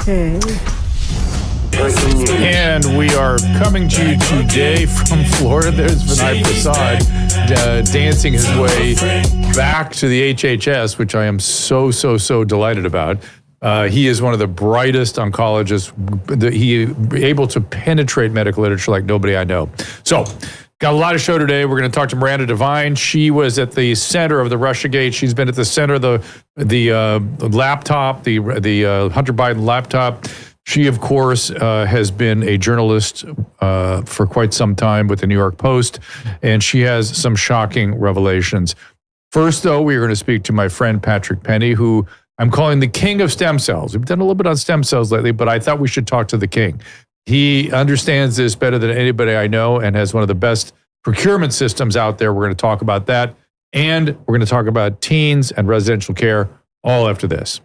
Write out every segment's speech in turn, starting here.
Okay. And we are coming to you today from Florida. There's Vinay Prasad dancing his way back to the HHS, which I am so delighted about. He is one of the brightest oncologists. He able to penetrate medical literature like nobody I know. So, got a lot of show today. We're going to talk to Miranda Devine. She was at the center of the Russiagate. She's been at the center of the laptop, the Hunter Biden laptop. She, of course, has been a journalist for quite some time with the New York Post, and she has some shocking revelations. First, though, we are going to speak to my friend Patrick Pennie, who I'm calling the king of stem cells. We've done a little bit on stem cells lately, but I thought we should talk to the king. He understands this better than anybody I know and has one of the best procurement systems out there. We're going to talk about that, and we're going to talk about teens and residential care all after this.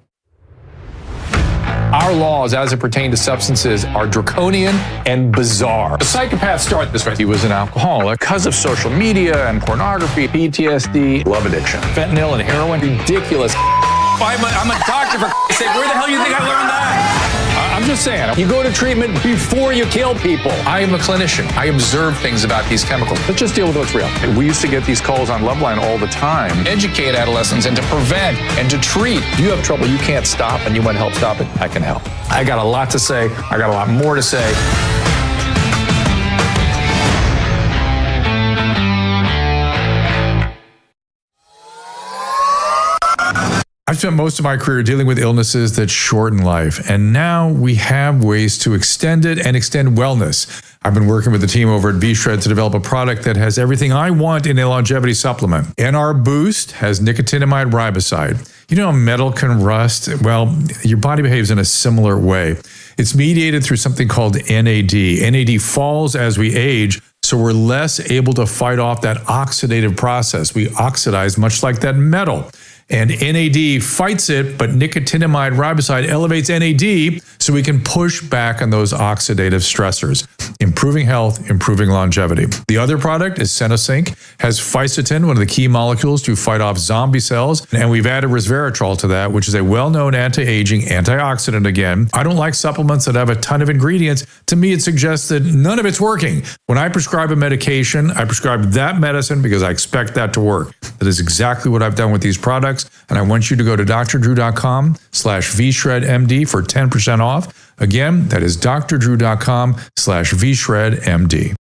Our laws as it pertains to substances are draconian and bizarre. The psychopaths start this way. He was an alcoholic because of social media and pornography, PTSD, love addiction, fentanyl and heroin. Ridiculous. I'm a doctor, for sake. Where the hell do you think I learned that? I'm just saying, you go to treatment before you kill people. I am a clinician. I observe things about these chemicals. Let's just deal with what's real. We used to get these calls on Loveline all the time. Educate adolescents and to prevent and to treat. If you have trouble you can't stop and you want help stop it, I can help. I got a lot to say. I got a lot more to say. I've spent most of my career dealing with illnesses that shorten life, and now we have ways to extend it and extend wellness. I've been working with the team over at V-Shred to develop a product that has everything I want in a longevity supplement. NR Boost has nicotinamide riboside. You know, metal can rust. Well, your body behaves in a similar way. It's mediated through something called NAD. NAD falls as we age, so we're less able to fight off that oxidative process. We oxidize much like that metal. And NAD fights it, but nicotinamide riboside elevates NAD so we can push back on those oxidative stressors, improving health, improving longevity. The other product is Senosync, has fisetin, one of the key molecules to fight off zombie cells, and we've added resveratrol to that, which is a well-known anti-aging antioxidant again. I don't like supplements that have a ton of ingredients. To me, it suggests that none of it's working. When I prescribe a medication, I prescribe that medicine because I expect that to work. That is exactly what I've done with these products. And I want you to go to drdrew.com/vshredmd for 10% off. Again, that is drdrew.com/vshredmd.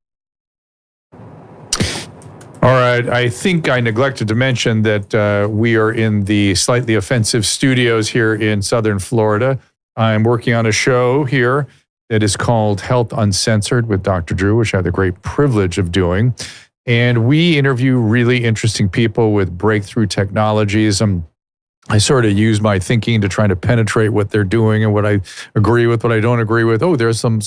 All right. I think I neglected to mention that we are in the slightly offensive studios here in Southern Florida. I'm working on a show here that is called Health Uncensored with Dr. Drew, which I have the great privilege of doing. And we interview really interesting people with breakthrough technologies. I sort of use my thinking to try to penetrate what they're doing and what I agree with, what I don't agree with. Oh, there's some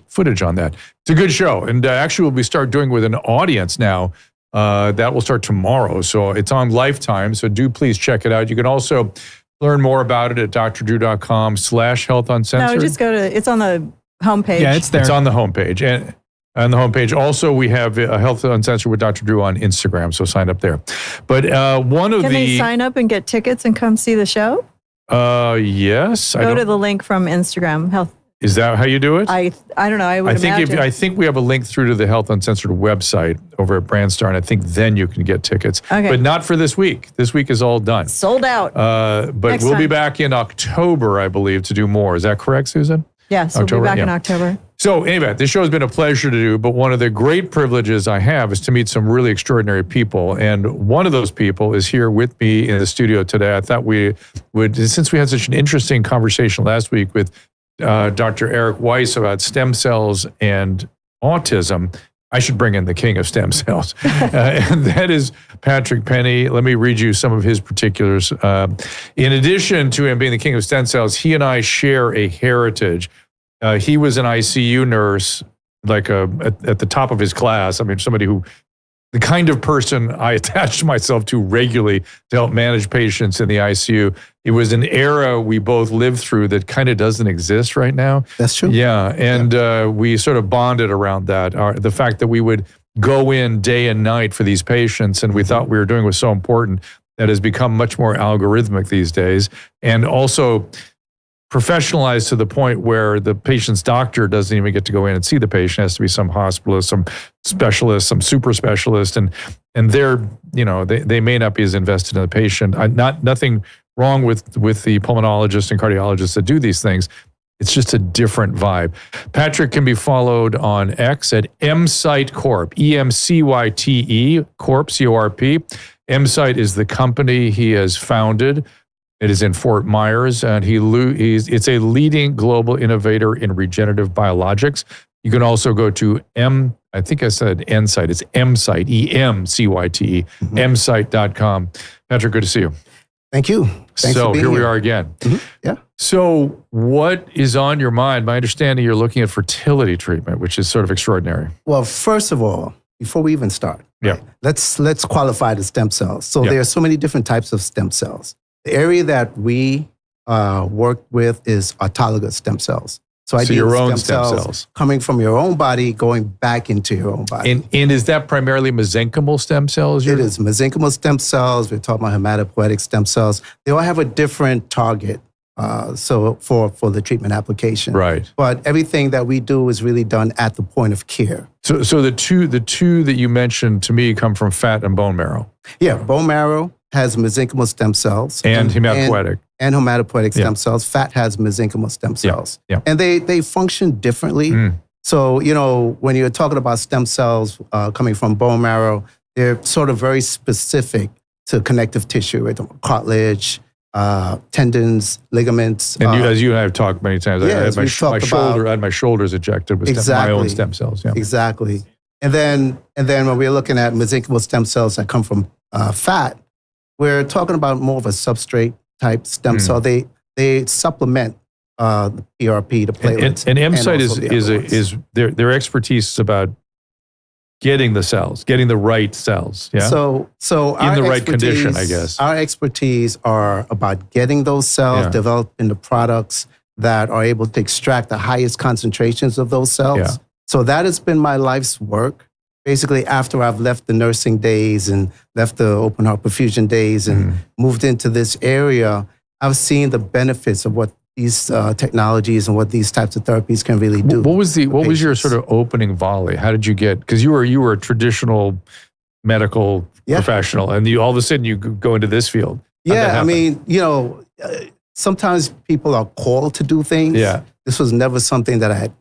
footage on that. It's a good show. And actually, we start doing with an audience now. That will start tomorrow. So it's on Lifetime. So do please check it out. You can also learn more about it at drdrew.com/Health Uncensored. No, just go to, it's on the homepage. Yeah, it's there. It's on the homepage. And on the homepage. Also, we have Health Uncensored with Dr. Drew on Instagram, so sign up there. But Can they sign up and get tickets and come see the show? Yes. Go to the link from Instagram. Health. Is that how you do it? I don't know. I think we have a link through to the Health Uncensored website over at Brandstar, and I think then you can get tickets. Okay. But not for this week. This week is all done. Sold out. But we'll be back in October, I believe, to do more. Is that correct, Susan? Yes, we'll be back in October. So anyway, this show has been a pleasure to do, but one of the great privileges I have is to meet some really extraordinary people. And one of those people is here with me in the studio today. I thought we would, since we had such an interesting conversation last week with Dr. Eric Weiss about stem cells and autism, I should bring in the king of stem cells. And that is Patrick Pennie. Let me read you some of his particulars. In addition to him being the king of stem cells, he and I share a heritage. He was an ICU nurse, like at the top of his class. I mean, somebody who, the kind of person I attached myself to regularly to help manage patients in the ICU. It was an era we both lived through that kind of doesn't exist right now. That's true. Yeah, and we sort of bonded around that. The fact that we would go in day and night for these patients, and we thought we were doing was so important that has become much more algorithmic these days. And also, professionalized to the point where the patient's doctor doesn't even get to go in and see the patient. It has to be some hospitalist, some specialist, some super specialist, and they're, you know, they may not be as invested in the patient. Nothing wrong with the pulmonologists and cardiologists that do these things. It's just a different vibe. Patrick can be followed on X at Emcyte Corp, EMCYTE Corp, C-O-R-P. Emcyte is the company he has founded. It is in Fort Myers, and it's a leading global innovator in regenerative biologics. You can also go to I think I said Emcyte. It's Emcyte, E-M-C-Y-T-E, emcyte.com. Patrick, good to see you. Thank you. Thanks so for being here we here. are again. Yeah. So what is on your mind? My understanding, you're looking at fertility treatment, which is sort of extraordinary. Well, first of all, before we even start, Yeah. let's qualify the stem cells. So Yeah. there are so many different types of stem cells. The area that we work with is autologous stem cells. So I deal your with own stem cells coming from your own body, going back into your own body. And is that primarily mesenchymal stem cells? It is mesenchymal stem cells. We're talking about hematopoietic stem cells. They all have a different target. So for the treatment application, Right. But everything that we do is really done at the point of care. So the two that you mentioned to me come from fat and bone marrow. Yeah, bone marrow has mesenchymal stem cells And hematopoietic. and hematopoietic stem cells. Fat has mesenchymal stem cells, and they function differently. So you know, when you're talking about stem cells coming from bone marrow, they're sort of very specific to connective tissue, right? Cartilage, tendons, ligaments. And as you and I have talked many times, I had I had my shoulders ejected with my own stem cells. Yeah. Exactly. And then when we're looking at mesenchymal stem cells that come from fat, we're talking about more of a substrate type stem cell. They supplement the PRP, the platelets. And Emcyte is their expertise is about getting the cells, getting the right cells. Yeah. So in the right condition, I guess. Our expertise are about getting those cells, developing the products that are able to extract the highest concentrations of those cells. Yeah. So that has been my life's work. Basically, after I've left the nursing days and left the open heart perfusion days and moved into this area, I've seen the benefits of what these technologies and what these types of therapies can really do. What was your sort of opening volley? How did you get? Because you were a traditional medical professional, and all of a sudden you go into this field. Yeah, I mean, you know, sometimes people are called to do things. Yeah, this was never something that I had,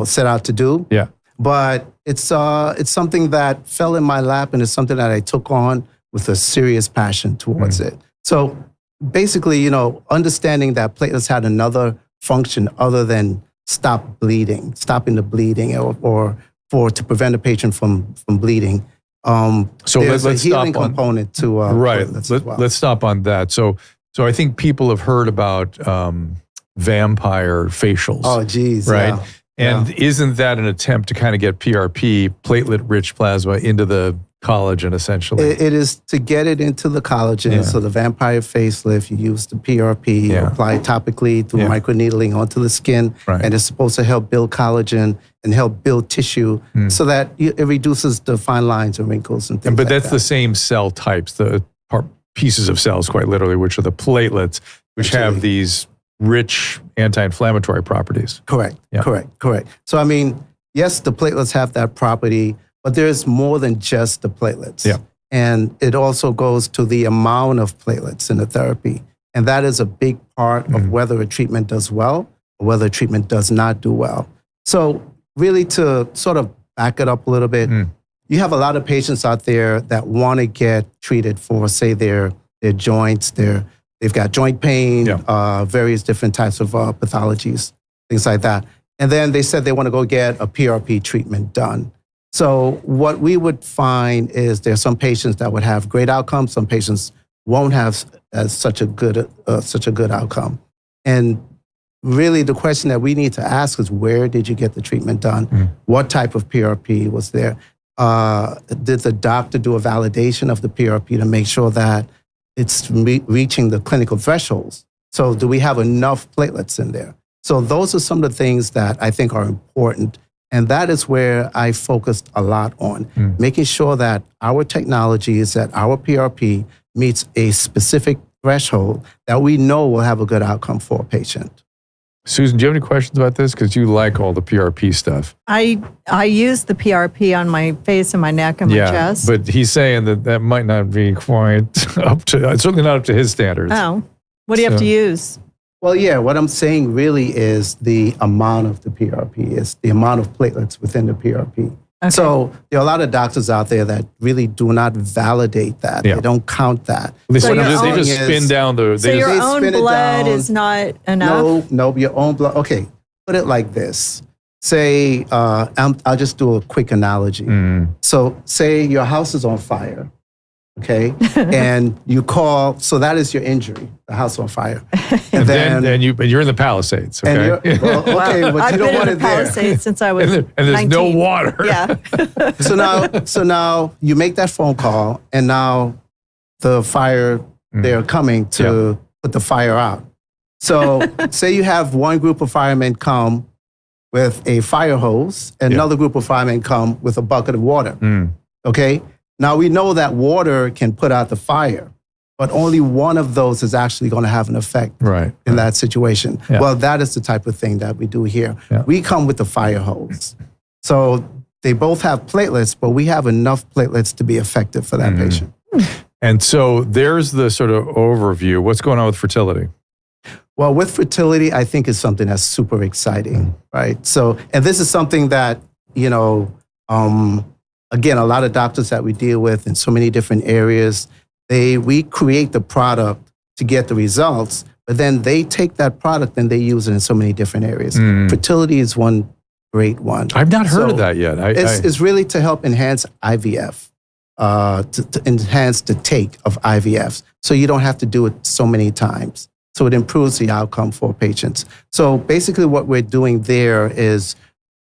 set out to do. Yeah, but it's something that fell in my lap, and it's something that I took on with a serious passion towards it. So basically, understanding that platelets had another function other than stopping the bleeding, or to prevent a patient from bleeding. So there's let's a healing stop component to platelets as well. Let's stop on that. So I think people have heard about vampire facials. Oh, geez, right? Yeah. And isn't that an attempt to kind of get PRP, platelet-rich plasma, into the collagen, essentially? It is to get it into the collagen. Yeah. So the vampire facelift, you use the PRP, you apply it topically through microneedling onto the skin, and it's supposed to help build collagen and help build tissue so that it reduces the fine lines and wrinkles and things but like that's that. the same cell types, the pieces of cells, quite literally, which are the platelets, which have these rich anti-inflammatory properties. Correct, Yeah. correct. So, I mean, yes, the platelets have that property, but there's more than just the platelets. Yeah. And it also goes to the amount of platelets in the therapy. And that is a big part of whether a treatment does well or whether a treatment does not do well. So really, to sort of back it up a little bit, you have a lot of patients out there that want to get treated for, say, their joints, they've got joint pain, various different types of pathologies, things like that. And then they said they want to go get a PRP treatment done. So what we would find is there's some patients that would have great outcomes. Some patients won't have such a good outcome. And really the question that we need to ask is, where did you get the treatment done? What type of PRP was there? Did the doctor do a validation of the PRP to make sure that it's reaching the clinical thresholds? So do we have enough platelets in there? So those are some of the things that I think are important. And that is where I focused a lot on, making sure that our technologies, that our PRP meets a specific threshold that we know will have a good outcome for a patient. Susan, do you have any questions about this? Because you like all the PRP stuff. I use the PRP on my face and my neck and my chest. But he's saying that might not be quite up to, certainly not up to his standards. Oh, what do you have to use? Well, yeah, what I'm saying really is the amount of the PRP, is the amount of platelets within the PRP. Okay. So there are a lot of doctors out there that really do not validate that. Yeah. They don't count that. They just spin down the... So your own blood is not enough? No, your own blood. Okay, put it like this. Say, I'll just do a quick analogy. So say your house is on fire, okay? And you call, so that is your injury, the house on fire. And then you're in the Palisades, okay? Okay, but you don't want it there. I've been in the Palisades since I was and there's 19. no water. Yeah. So now you make that phone call, and now the fire, they're coming to put the fire out. So say you have one group of firemen come with a fire hose, and another group of firemen come with a bucket of water, okay? Now we know that water can put out the fire, but only one of those is actually going to have an effect in that situation. Yeah. Well, that is the type of thing that we do here. Yeah. We come with the fire hose. So they both have platelets, but we have enough platelets to be effective for that patient. And so there's the sort of overview. What's going on with fertility? Well, with fertility, I think is something that's super exciting, right? So, and this is something that, again, a lot of doctors that we deal with in so many different areas, we create the product to get the results, but then they take that product and they use it in so many different areas. Fertility is one great one. I've not heard of that yet. It's really to help enhance IVF, to enhance the take of IVFs, so you don't have to do it so many times. So it improves the outcome for patients. So basically what we're doing there is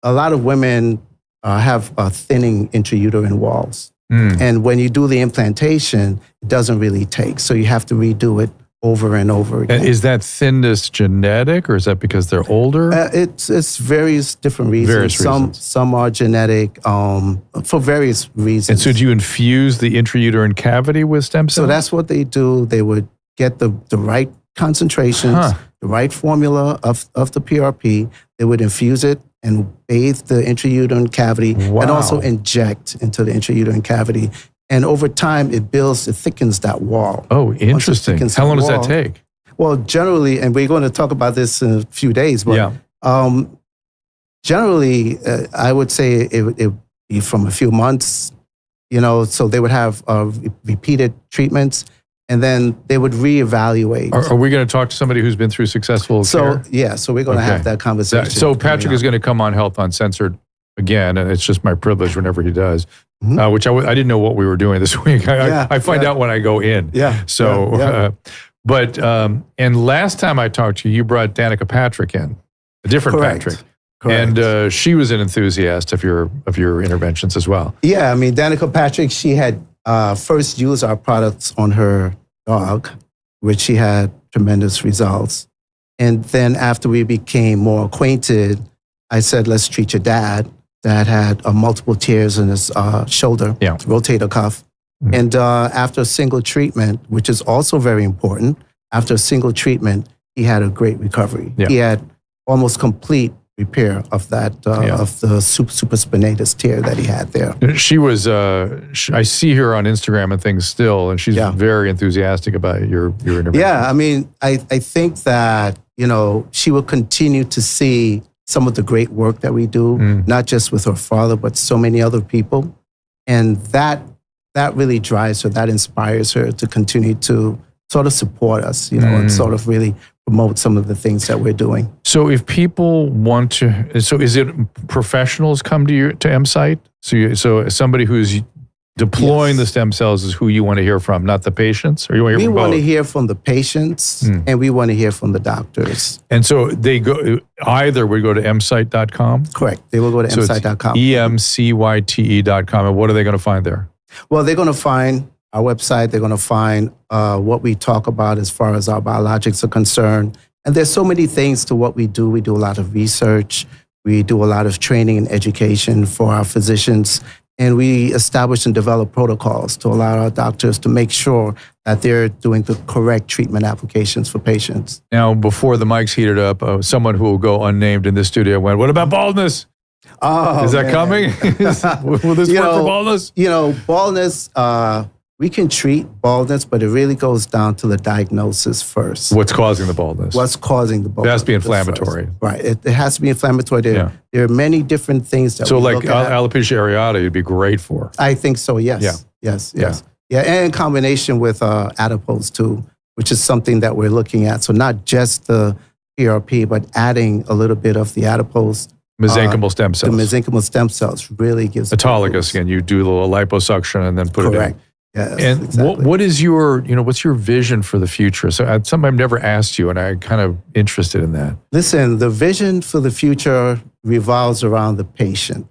a lot of women have thinning intrauterine walls. And when you do the implantation, it doesn't really take. So you have to redo it over and over again. And is that thinness genetic, or is that because they're older? It's various different reasons. Some are genetic for various reasons. And so do you infuse the intrauterine cavity with stem cells? So that's what they do. They would get the right concentrations, the right formula of the PRP. They would infuse it and bathe the intrauterine cavity and also inject into the intrauterine cavity. And over time, it thickens that wall. Oh, interesting. How long does that take? Well, generally, and we're going to talk about this in a few days, but generally, I would say it would be from a few months, so they would have repeated treatments. And then they would reevaluate. Are we going to talk to somebody who's been through successful care? Yeah, so we're going to have that conversation. So Patrick is going to come on Health Uncensored again, and it's just my privilege whenever he does, which I didn't know what we were doing this week. I find out when I go in. Yeah. So, and last time I talked to you, you brought Danica Patrick in, a different Patrick. Correct. And she was an enthusiast of your interventions as well. Yeah, I mean, Danica Patrick, she had first used our products on her dog, which she had tremendous results. And then after we became more acquainted, I said, let's treat your dad that had multiple tears in his shoulder, rotator cuff. And after a single treatment, which is also very important, after a single treatment, he had a great recovery. He had almost complete repair of that, of the supraspinatus tear that he had there. She was, I see her on Instagram and things still, and she's very enthusiastic about your intervention. Yeah, I mean, I think that, she will continue to see some of the great work that we do, not just with her father, but so many other people. And that really drives her, that inspires her to continue to sort of support us, and sort of really promote some of the things that we're doing. So if people want to, so is it professionals come to MSite? So somebody who's deploying the stem cells is who you want to hear from, not the patients? Or you want to hear from both? We want to hear from the patients and we want to hear from the doctors. And so they go, either would go to emsite.com? Correct. They will go to emsite.com. emcyte.com. And what are they going to find there? Well, they're going to find our website. They're going to find what we talk about as far as our biologics are concerned. And there's so many things to what we do. We do a lot of research. We do a lot of training and education for our physicians. And we establish and develop protocols to allow our doctors to make sure that they're doing the correct treatment applications for patients. Now, before the mics heated up, someone who will go unnamed in this studio went, "What about baldness? Oh, Is that coming? Will this work for baldness?" Baldness, we can treat baldness, but it really goes down to the diagnosis first. What's causing the baldness? What's causing the baldness? It has to be inflammatory. First. Right. It has to be inflammatory. There are many different things that so we like look at. alopecia areata, you'd be great for. I think so, yes. Yeah. Yes. Yeah, and in combination with adipose too, which is something that we're looking at. So not just the PRP, but adding a little bit of the adipose. Mesenchymal stem cells. The mesenchymal stem cells really gives autologous. Again, you do a little liposuction and then put it in. Yes, and exactly. what is your, what's your vision for the future? So something I've never asked you, and I'm kind of interested in that. Listen, the vision for the future revolves around the patient.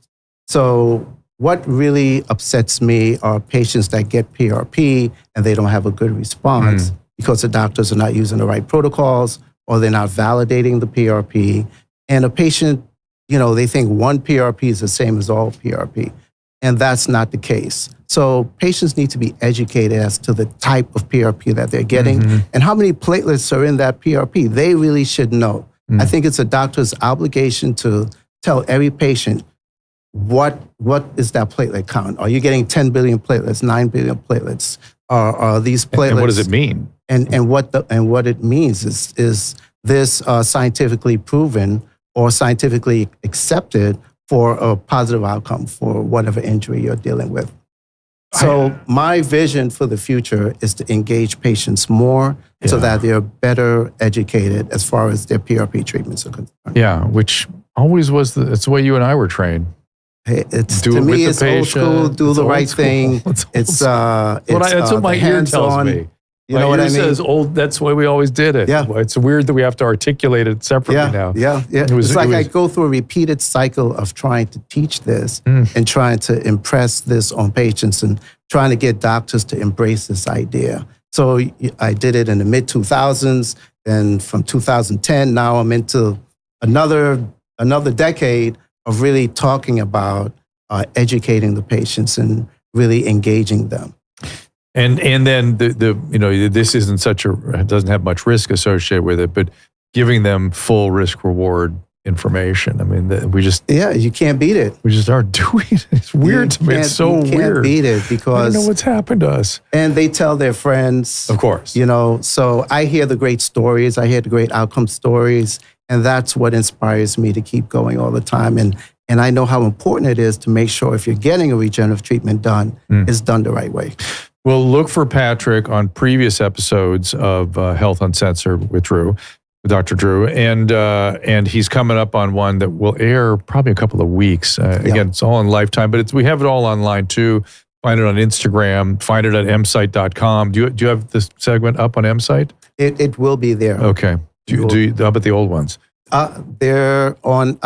So what really upsets me are patients that get PRP and they don't have a good response because the doctors are not using the right protocols or they're not validating the PRP. And a patient, they think one PRP is the same as all PRP. And that's not the case. So patients need to be educated as to the type of PRP that they're getting and how many platelets are in that PRP. They really should know. I think it's a doctor's obligation to tell every patient what is that platelet count. Are you getting 10 billion platelets, 9 billion platelets? Are these platelets? And what does it mean? And what it means is this scientifically proven or scientifically accepted for a positive outcome for whatever injury you're dealing with. So my vision for the future is to engage patients more so that they're better educated as far as their PRP treatments are concerned. Yeah, which always was it's the way you and I were trained. Hey, to me, it's old school. Do the right thing. It's that's what my ear tells me. You know what I mean? Says old. That's the way we always did it. Yeah. It's weird that we have to articulate it separately now. Yeah. It's like I go through a repeated cycle of trying to teach this and trying to impress this on patients and trying to get doctors to embrace this idea. So I did it in the mid 2000s, and from 2010, now I'm into another decade of really talking about educating the patients and really engaging them. And then this isn't it doesn't have much risk associated with it, but giving them full risk reward information. I mean, you can't beat it. We just aren't doing it. It's weird to me. It's so weird. You can't beat it because I don't know what's happened to us. And they tell their friends, of course. So I hear the great stories. I hear the great outcome stories, and that's what inspires me to keep going all the time. And I know how important it is to make sure if you're getting a regenerative treatment done, it's done the right way. Well, look for Patrick on previous episodes of Health Uncensored with Dr. Drew, and he's coming up on one that will air probably a couple of weeks. Again, it's all on Lifetime, but we have it all online too. Find it on Instagram. Find it at msite.com. Do you have this segment up on msite? It will be there. Okay. Do you, how about the old ones? They're on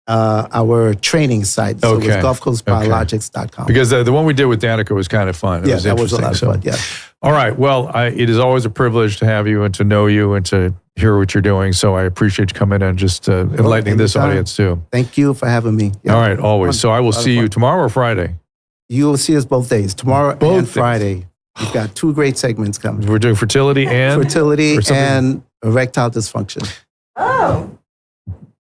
our training site. So it's GulfCoastBiologics.com. Because the one we did with Danica was kind of fun. It was that was a lot of fun, yeah. All right. Well, it is always a privilege to have you and to know you and to hear what you're doing. So I appreciate you coming in and just enlightening this audience too. Thank you for having me. Yeah. All right. Always. So I will see you tomorrow or Friday? You will see us both days, tomorrow and Friday. We've got 2 great segments coming. We're doing fertility and erectile dysfunction. Oh.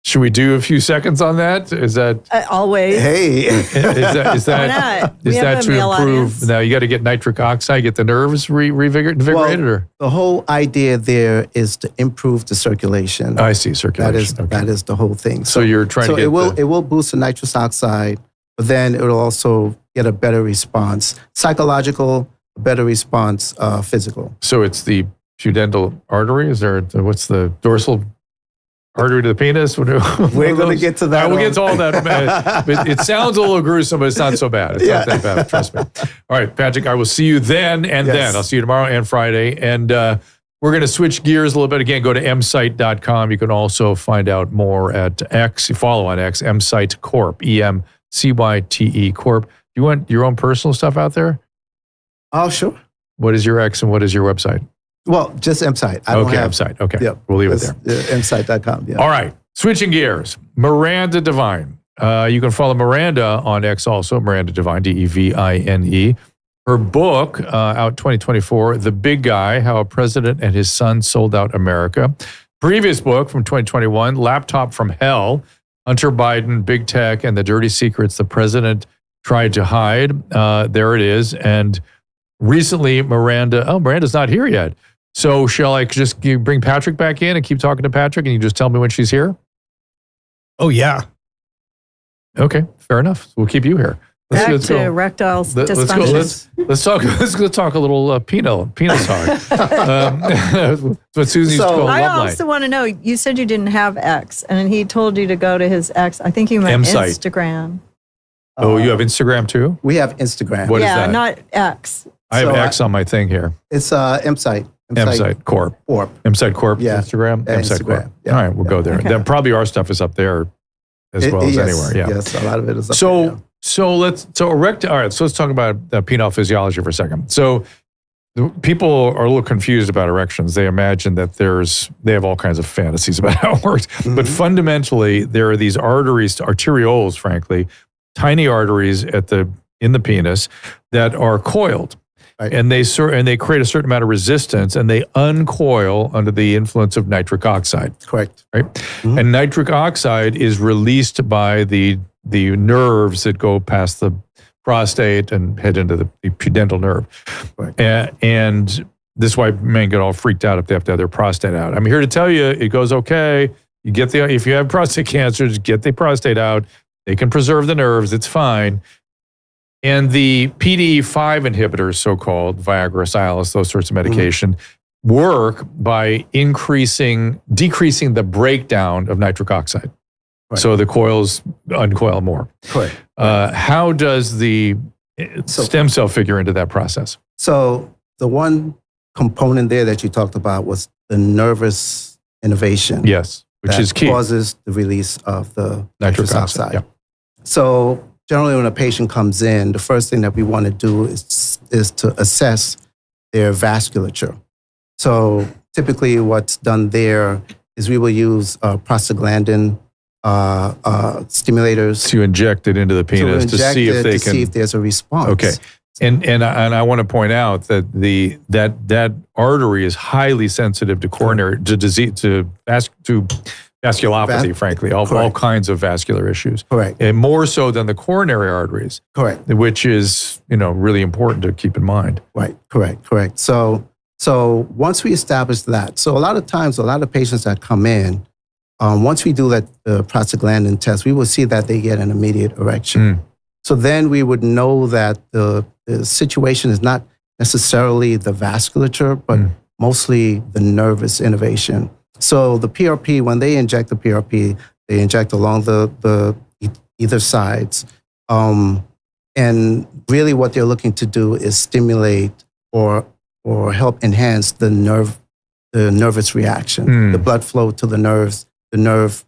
Should we do a few seconds on that? Is that always? Hey, is that to improve? Now you got to get nitric oxide, get the nerves invigorated, or the whole idea there is to improve the circulation. I see, circulation. That is the whole thing. So you're trying to get it will boost the nitrous oxide, but then it will also get a better response, psychological, better response, physical. So it's the pudendal artery. What's the dorsal artery to the penis? We're going to get to that. We'll get to all that. But it sounds a little gruesome, but it's not so bad. It's not that bad, trust me. All right, Patrick, I will see you then and then. I'll see you tomorrow and Friday. And we're going to switch gears a little bit. Again, go to msite.com. You can also find out more at X. You follow on X, msite corp, EMCYTE corp. Do you want your own personal stuff out there? Oh, sure. What is your X and what is your website? Well, just msite. msite. Okay. Yep. We'll leave it there. msite.com. Yeah. All right. Switching gears. Miranda Devine. You can follow Miranda on X also, Miranda Devine, Devine. Her book, out 2024, The Big Guy, How a President and His Son Sold Out America. Previous book from 2021, Laptop from Hell, Hunter Biden, Big Tech, and the Dirty Secrets the President Tried to Hide. There it is. And recently, Miranda's not here yet. So shall I just bring Patrick back in and keep talking to Patrick, and you just tell me when she's here? Oh, yeah. Okay, fair enough. We'll keep you here. Back Let's to go. erectile Let's go. dysfunctions. Let's go talk a little penile talk. What Susan used to call I love life. also want to know, you said you didn't have X, and he told you to go to his X. I think you meant M-site. Instagram. Oh, you have Instagram too? We have Instagram. What is Yeah, that? not X. I have So X on my thing here. It's M-site. M-site Corp. Corp. M-site Corp. Yeah. Instagram. Yeah, M-site Corp. Instagram. Yeah. All right, we'll go there. Okay. Then probably our stuff is up there as well as Yes, anywhere. Yeah. Yes, a lot of it is up So there, yeah. all right, so let's talk about penile physiology for a second. So people are a little confused about erections. They imagine that they have all kinds of fantasies about how it works. But fundamentally, there are these arterioles, frankly, tiny arteries in the penis that are coiled. Right. And they create a certain amount of resistance, and they uncoil under the influence of nitric oxide. Correct. Right? And nitric oxide is released by the nerves that go past the prostate and head into the pudendal nerve. Right. And this is why men get all freaked out if they have to have their prostate out. I'm here to tell you, it goes okay. If you have prostate cancer, just get the prostate out. They can preserve the nerves. It's fine. And the PDE5 inhibitors, so-called Viagra, Cialis, those sorts of medication, work by decreasing the breakdown of nitric oxide. Right. So the coils uncoil more. Correct. How does the stem cell figure into that process? So the one component there that you talked about was the nervous innervation. Yes, which that is key. Causes the release of the Nitric oxide. Yeah. So generally when a patient comes in, the first thing that we want to do is to assess their vasculature. So typically what's done there is we will use prostaglandin stimulators To inject it into the penis to see if there's a response. Okay. And I want to point out that that artery is highly sensitive to coronary to disease to vasculopathy, frankly, all kinds of vascular issues. Correct. And more so than the coronary arteries, Correct. which is really important to keep in mind. Right. Correct. So once we establish that, so a lot of times, a lot of patients that come in, once we do that prostaglandin test, we will see that they get an immediate erection. So then we would know that the situation is not necessarily the vasculature, but mostly the nervous innervation. So the PRP, when they inject the PRP, they inject along the either sides. And really what they're looking to do is stimulate or help enhance the nervous reaction, the blood flow to the nerves, the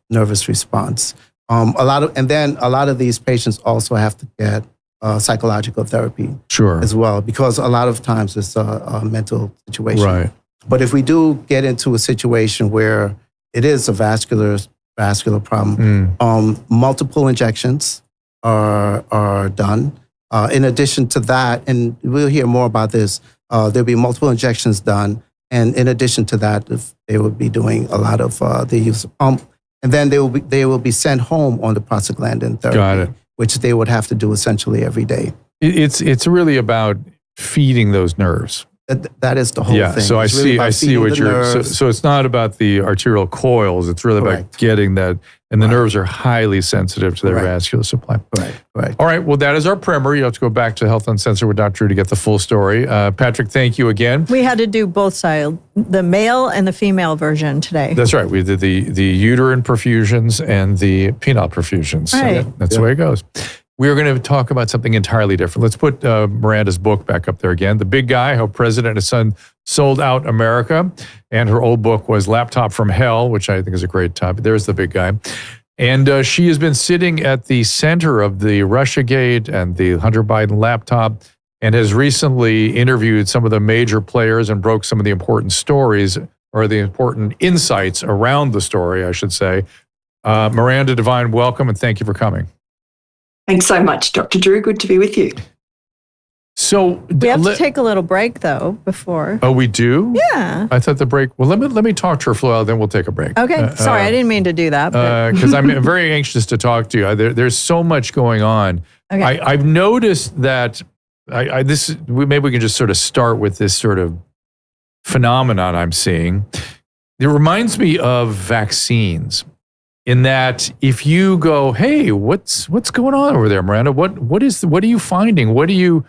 nervous response. A lot of these patients also have to get psychological therapy as well, because a lot of times it's a mental situation. Right. But if we do get into a situation where it is a vascular problem, multiple injections are done. In addition to that, and we'll hear more about this, there'll be multiple injections done. And in addition to that, they will be doing a lot of the use of pump. And then they will be sent home on the prostaglandin therapy. Got it. Which they would have to do essentially every day. It's really about feeding those nerves. That is the whole Yeah, thing. so I It's really about see feeding what the you're. nerves. So it's not about the arterial coils. It's really about Correct. getting that, and the nerves are highly sensitive to their Correct. vascular supply. Right. All right. Well, that is our primer. You have to go back to Health Uncensored with Dr. Drew to get the full story. Patrick, thank you again. We had to do both sides, the male and the female version today. That's right. We did the uterine perfusions and the penile perfusions. So Right. that's the way it goes. We are going to talk about something entirely different. Let's put Miranda's book back up there again. The Big Guy, How President and His Son Sold Out America. And her old book was Laptop from Hell, which I think is a great topic. There's the Big Guy. And she has been sitting at the center of the Russiagate and the Hunter Biden laptop, and has recently interviewed some of the major players and broke some of the important stories, or the important insights around the story, I should say. Miranda Devine, welcome, and thank you for coming. Thanks so much, Dr. Drew. Good to be with you. So We have to take a little break, though, before. Oh, we do? Yeah. I thought the break. Well, let me talk to her for a while, then we'll take a break. Okay. Sorry, I didn't mean to do that. Because I'm very anxious to talk to you. There's so much going on. Okay. I've noticed that. Maybe we can just sort of start with this sort of phenomenon I'm seeing. It reminds me of vaccines. In that, if you go, hey, what's going on over there, Miranda? What are you finding? What are you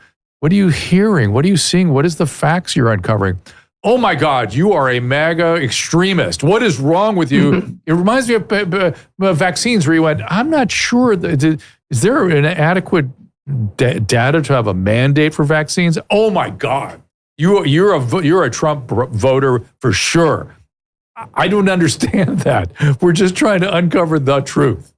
hearing? What are you seeing? What is the facts you're uncovering? Oh my God, you are a MAGA extremist. What is wrong with you? It reminds me of vaccines where you went, I'm not sure. Is there an adequate data to have a mandate for vaccines? Oh my God, you're a Trump voter for sure. I don't understand that. We're just trying to uncover the truth.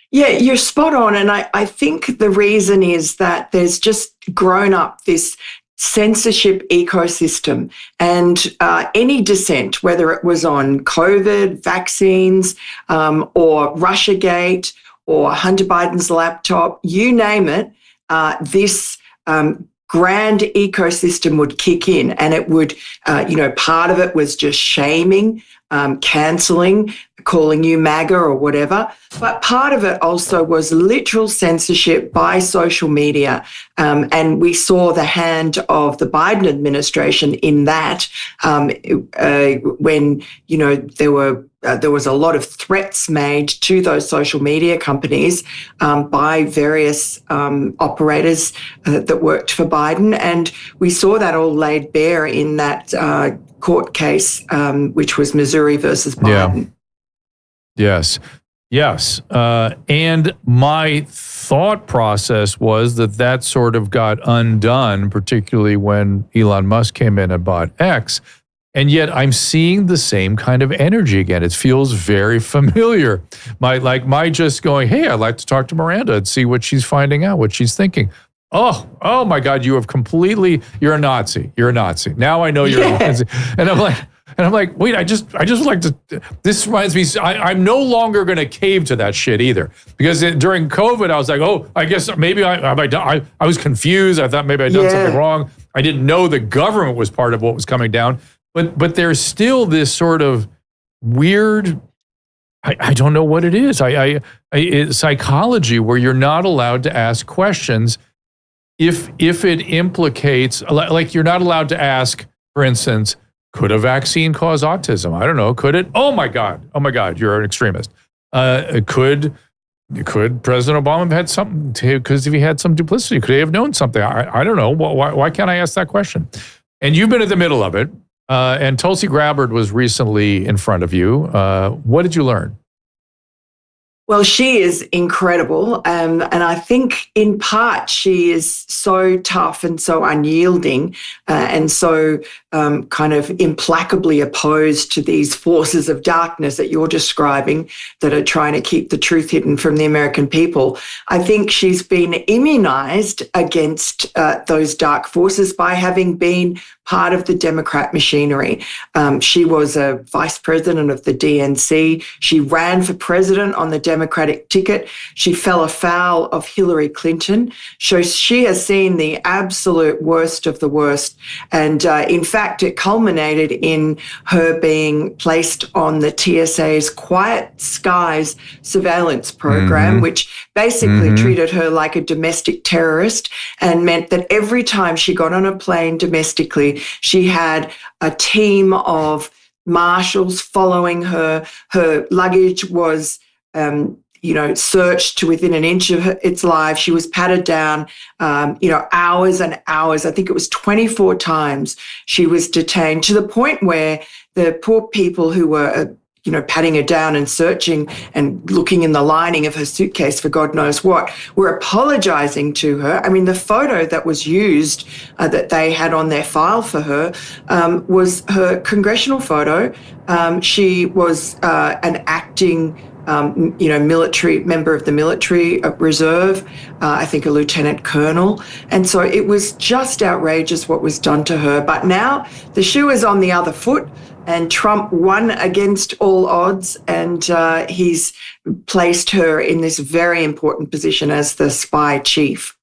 Yeah, you're spot on. And I think the reason is that there's just grown up this censorship ecosystem, and any dissent, whether it was on COVID, vaccines, or Russiagate, or Hunter Biden's laptop, you name it, this grand ecosystem would kick in, and it would, part of it was just shaming, cancelling, calling you MAGA or whatever. But part of it also was literal censorship by social media. And we saw the hand of the Biden administration in that when, there was a lot of threats made to those social media companies by various operators that worked for Biden. And we saw that all laid bare in that court case, which was Missouri versus Biden. Yes. And my thought process was that sort of got undone, particularly when Elon Musk came in and bought X. And yet I'm seeing the same kind of energy again. It feels very familiar. My just going, hey, I'd like to talk to Miranda and see what she's finding out, what she's thinking. Oh my God, you're a Nazi. You're a Nazi. Now I know you're a Nazi. And I'm like, wait, I just like to, this reminds me, I'm no longer going to cave to that shit either. Because during COVID, I was like, I guess maybe I was confused. I thought maybe I'd done something wrong. I didn't know the government was part of what was coming down. But there's still this sort of weird, I don't know what it is. It's psychology where you're not allowed to ask questions if it implicates, like you're not allowed to ask, for instance, could a vaccine cause autism? I don't know. Could it? Oh my God, you're an extremist. Could President Obama have had something because if he had some duplicity, could he have known something? I don't know. Why can't I ask that question? And you've been at the middle of it. And Tulsi Gabbard was recently in front of you. What did you learn? Well, she is incredible. And I think in part she is so tough and so unyielding and so kind of implacably opposed to these forces of darkness that you're describing that are trying to keep the truth hidden from the American people. I think she's been immunized against those dark forces by having been part of the Democrat machinery. She was a vice president of the DNC. She ran for president on the Democratic ticket. She fell afoul of Hillary Clinton. So she has seen the absolute worst of the worst. And in fact, it culminated in her being placed on the TSA's Quiet Skies surveillance program, which basically treated her like a domestic terrorist and meant that every time she got on a plane domestically, she had a team of marshals following her. Her luggage was, searched to within an inch of its life. She was patted down, hours and hours. I think it was 24 times she was detained, to the point where the poor people who were patting her down and searching and looking in the lining of her suitcase for God knows what, were apologizing to her. I mean, the photo that was used that they had on their file for her was her congressional photo. She was an acting military member of the military reserve, I think a lieutenant colonel. And so it was just outrageous what was done to her. But now the shoe is on the other foot. And Trump won against all odds, and he's placed her in this very important position as the spy chief.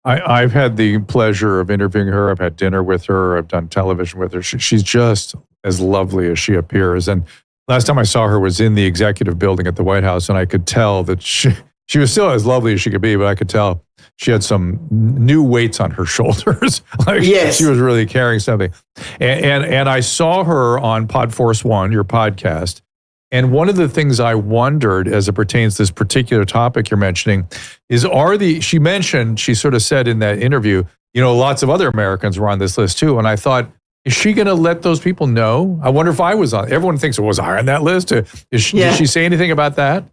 I've had the pleasure of interviewing her. I've had dinner with her. I've done television with her. She's just as lovely as she appears. And last time I saw her was in the executive building at the White House, and I could tell that she was still as lovely as she could be, but I could tell she had some new weights on her shoulders. Like yes. She was really carrying something. And I saw her on Podforce One, your podcast. And one of the things I wondered as it pertains to this particular topic you're mentioning is she sort of said in that interview, lots of other Americans were on this list too. And I thought, is she going to let those people know? I wonder if I was on. Everyone thinks, was I on that list? Did she say anything about that?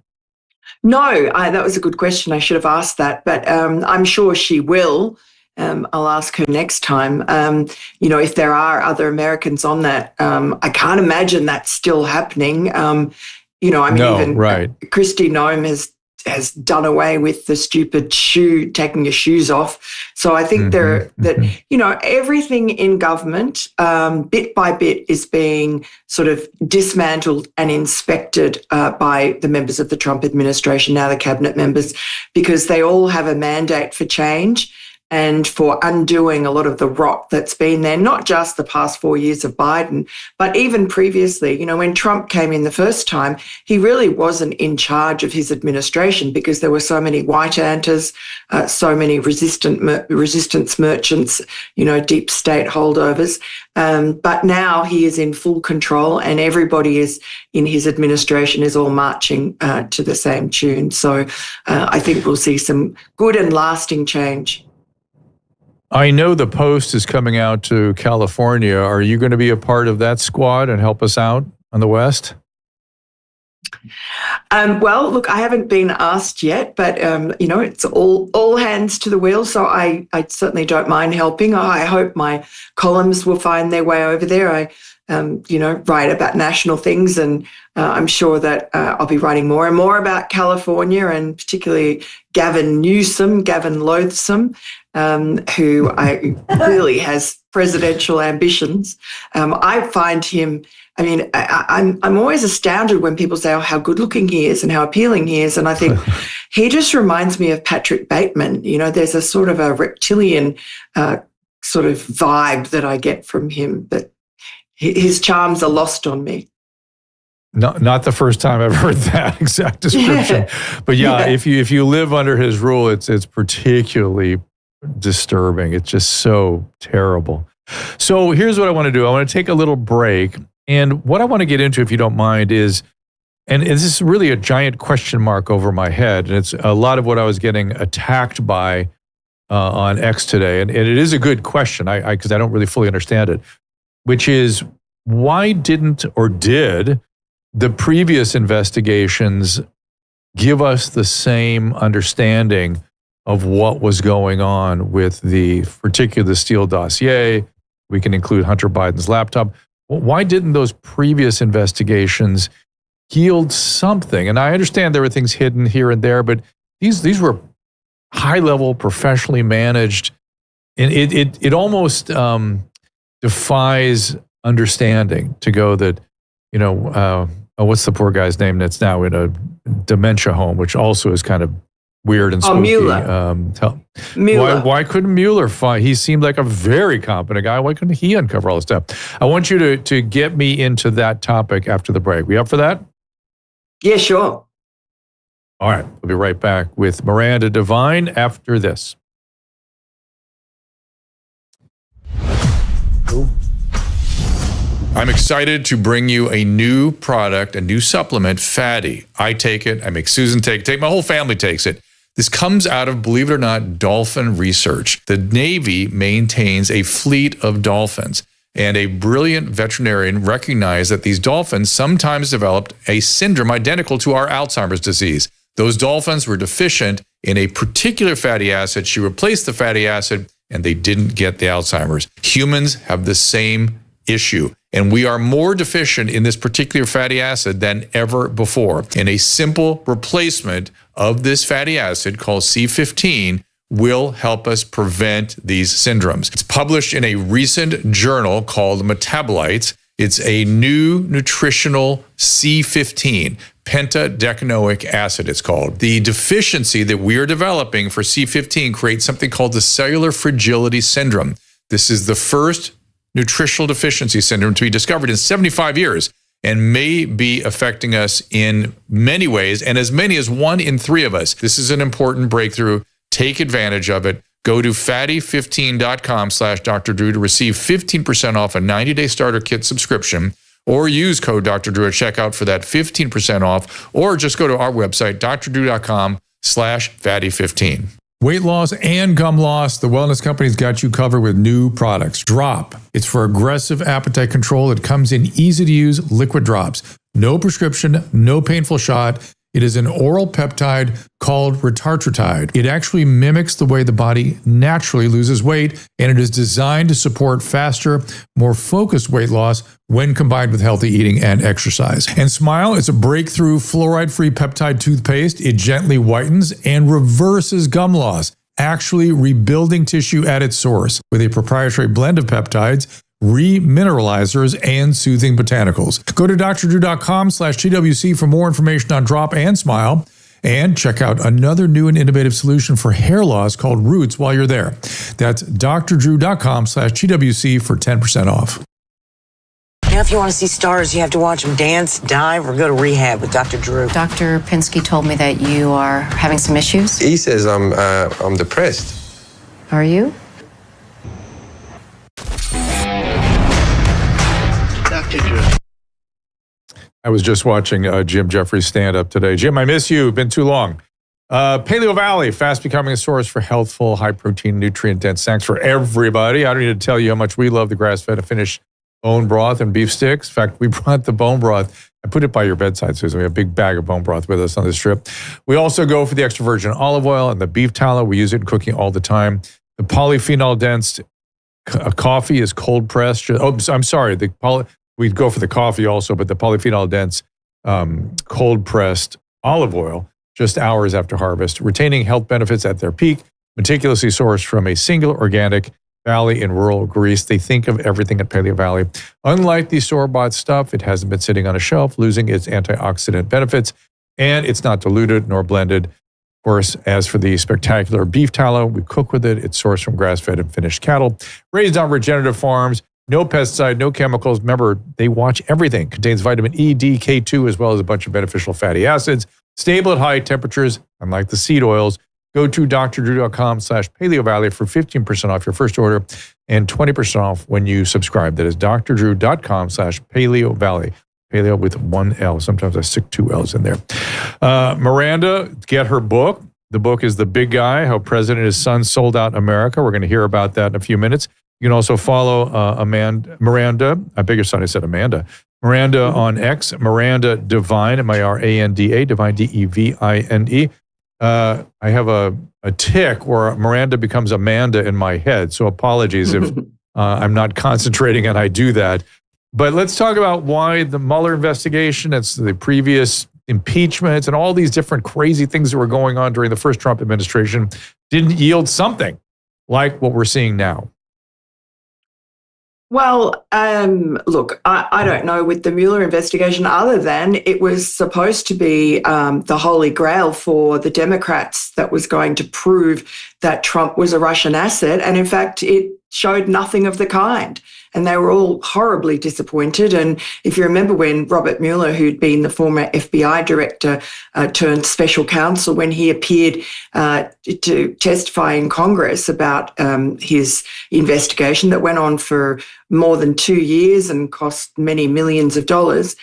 No, that was a good question. I should have asked that, but I'm sure she will. I'll ask her next time. If there are other Americans on that, I can't imagine that's still happening. Kristi Noem has done away with the stupid taking your shoes off. So I think everything in government, bit by bit, is being sort of dismantled and inspected by the members of the Trump administration, now the cabinet members, because they all have a mandate for change and for undoing a lot of the rot that's been there, not just the past 4 years of Biden, but even previously. When Trump came in the first time, he really wasn't in charge of his administration because there were so many white anters, so many resistance merchants, deep state holdovers. But now he is in full control, and everybody is in his administration is all marching to the same tune. So I think we'll see some good and lasting change. I know the Post is coming out to California. Are you going to be a part of that squad and help us out on the West? Well, look, I haven't been asked yet, but, it's all hands to the wheel. So I certainly don't mind helping. I hope my columns will find their way over there. I write about national things, and I'm sure that I'll be writing more and more about California, and particularly Gavin Loathsome, who really has presidential ambitions. I find him, I'm always astounded when people say, how good looking he is and how appealing he is. And I think he just reminds me of Patrick Bateman. There's a sort of a reptilian sort of vibe that I get from him, but his charms are lost on me. Not the first time I've heard that exact description. But if you live under his rule, it's particularly disturbing. It's just so terrible. So here's what I want to do. I want to take a little break. And what I want to get into, if you don't mind, is, and this is really a giant question mark over my head, and it's a lot of what I was getting attacked by on X today. And it is a good question, because I don't really fully understand it, which is, why didn't or did the previous investigations give us the same understanding of what was going on with particularly the Steele dossier? We can include Hunter Biden's laptop. Why didn't those previous investigations yield something? And I understand there were things hidden here and there, but these were high-level, professionally managed, and it almost defies understanding to go that, what's the poor guy's name that's now in a dementia home, which also is kind of weird and spooky. Mueller. Why couldn't Mueller find? He seemed like a very competent guy. Why couldn't he uncover all this stuff? I want you to get me into that topic after the break. We up for that? Yeah, sure. All right. We'll be right back with Miranda Devine after this. I'm excited to bring you a new product, a new supplement, Fatty. I take it. I make Susan take it. My whole family takes it. This comes out of, believe it or not, dolphin research. The Navy maintains a fleet of dolphins, and a brilliant veterinarian recognized that these dolphins sometimes developed a syndrome identical to our Alzheimer's disease. Those dolphins were deficient in a particular fatty acid. She replaced the fatty acid, and they didn't get the Alzheimer's. Humans have the same issue, and we are more deficient in this particular fatty acid than ever before. And a simple replacement of this fatty acid called C15 will help us prevent these syndromes. It's published in a recent journal called Metabolites, It's a new nutritional C15, pentadecanoic acid, it's called. The deficiency that we are developing for C15 creates something called the cellular fragility syndrome. This is the first nutritional deficiency syndrome to be discovered in 75 years and may be affecting us in many ways, and as many as 1 in 3 of us. This is an important breakthrough. Take advantage of it. Go to fatty15.com/Dr. Drew to receive 15% off a 90-day starter kit subscription, or use code Dr. Drew at checkout for that 15% off, or just go to our website, drdrew.com/fatty15. Weight loss and gum loss, the wellness company's got you covered with new products. Drop. It's for aggressive appetite control. It comes in easy-to-use liquid drops. No prescription, no painful shot. It is an oral peptide called retartritide. It actually mimics the way the body naturally loses weight, and it is designed to support faster, more focused weight loss when combined with healthy eating and exercise. And Smile is a breakthrough fluoride-free peptide toothpaste. It gently whitens and reverses gum loss, actually rebuilding tissue at its source with a proprietary blend of peptides, remineralizers, and soothing botanicals. Go to drdrew.com/TWC for more information on Drop and Smile, and check out another new and innovative solution for hair loss called Roots while you're there. That's drdrew.com/TWC for 10% off. Now, if you want to see stars, you have to watch them dance, dive, or go to rehab with Dr. Drew. Dr. Pinsky told me that you are having some issues. He says I'm depressed. Are you? I was just watching Jim Jeffries stand up today. Jim, I miss you. Been too long. Paleo Valley, fast becoming a source for healthful, high-protein, nutrient-dense snacks for everybody. I don't need to tell you how much we love the grass-fed and finished bone broth and beef sticks. In fact, we brought the bone broth. I put it by your bedside, Susan. We have a big bag of bone broth with us on this trip. We also go for the extra virgin olive oil and the beef tallow. We use it in cooking all the time. The polyphenol-dense coffee is cold-pressed. Oh, I'm sorry. We'd go for the coffee also, but the polyphenol-dense cold-pressed olive oil, just hours after harvest, retaining health benefits at their peak, meticulously sourced from a single organic valley in rural Greece. They think of everything at Paleo Valley. Unlike the store-bought stuff, it hasn't been sitting on a shelf, losing its antioxidant benefits, and it's not diluted nor blended. Of course, as for the spectacular beef tallow, we cook with it. It's sourced from grass-fed and finished cattle, raised on regenerative farms. No pesticide, no chemicals. Remember, they watch everything. Contains vitamin E, D, K2, as well as a bunch of beneficial fatty acids. Stable at high temperatures, unlike the seed oils. Go to drdrew.com/Paleo Valley for 15% off your first order and 20% off when you subscribe. That is drdrew.com/Paleo Valley. Paleo with 1 L. Sometimes I stick 2 L's in there. Miranda, get her book. The book is The Big Guy, How President and His Son Sold Out America. We're going to hear about that in a few minutes. You can also follow Miranda. I beg your son, I said Amanda. Miranda on X, Miranda Devine, Miranda, Devine, Devine. I have a tick where Miranda becomes Amanda in my head. So apologies if I'm not concentrating and I do that. But let's talk about why the Mueller investigation, it's the previous impeachments and all these different crazy things that were going on during the first Trump administration didn't yield something like what we're seeing now. Well, look, I don't know with the Mueller investigation, other than it was supposed to be the holy grail for the Democrats that was going to prove that Trump was a Russian asset. And in fact, it showed nothing of the kind. And they were all horribly disappointed. And if you remember when Robert Mueller, who'd been the former FBI director, turned special counsel, when he appeared to testify in Congress about his investigation that went on for more than 2 years and cost many millions of dollars,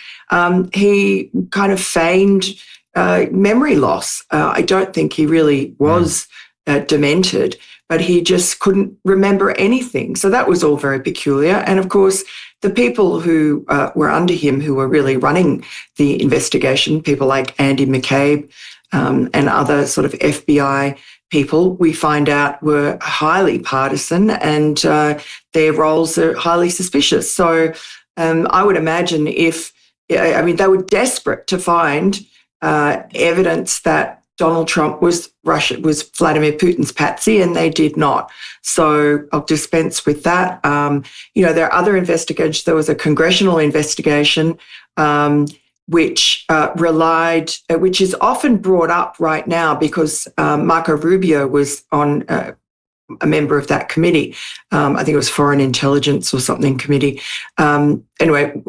he kind of feigned memory loss. I don't think he really was demented, but he just couldn't remember anything. So that was all very peculiar. And of course, the people who were under him, who were really running the investigation, people like Andy McCabe and other sort of FBI people, we find out were highly partisan and their roles are highly suspicious. So I would imagine they were desperate to find evidence that Donald Trump was Vladimir Putin's patsy, and they did not. So I'll dispense with that. There are other investigations. There was a congressional investigation which is often brought up right now because Marco Rubio was on a member of that committee. I think it was Foreign Intelligence or something committee. Anyway,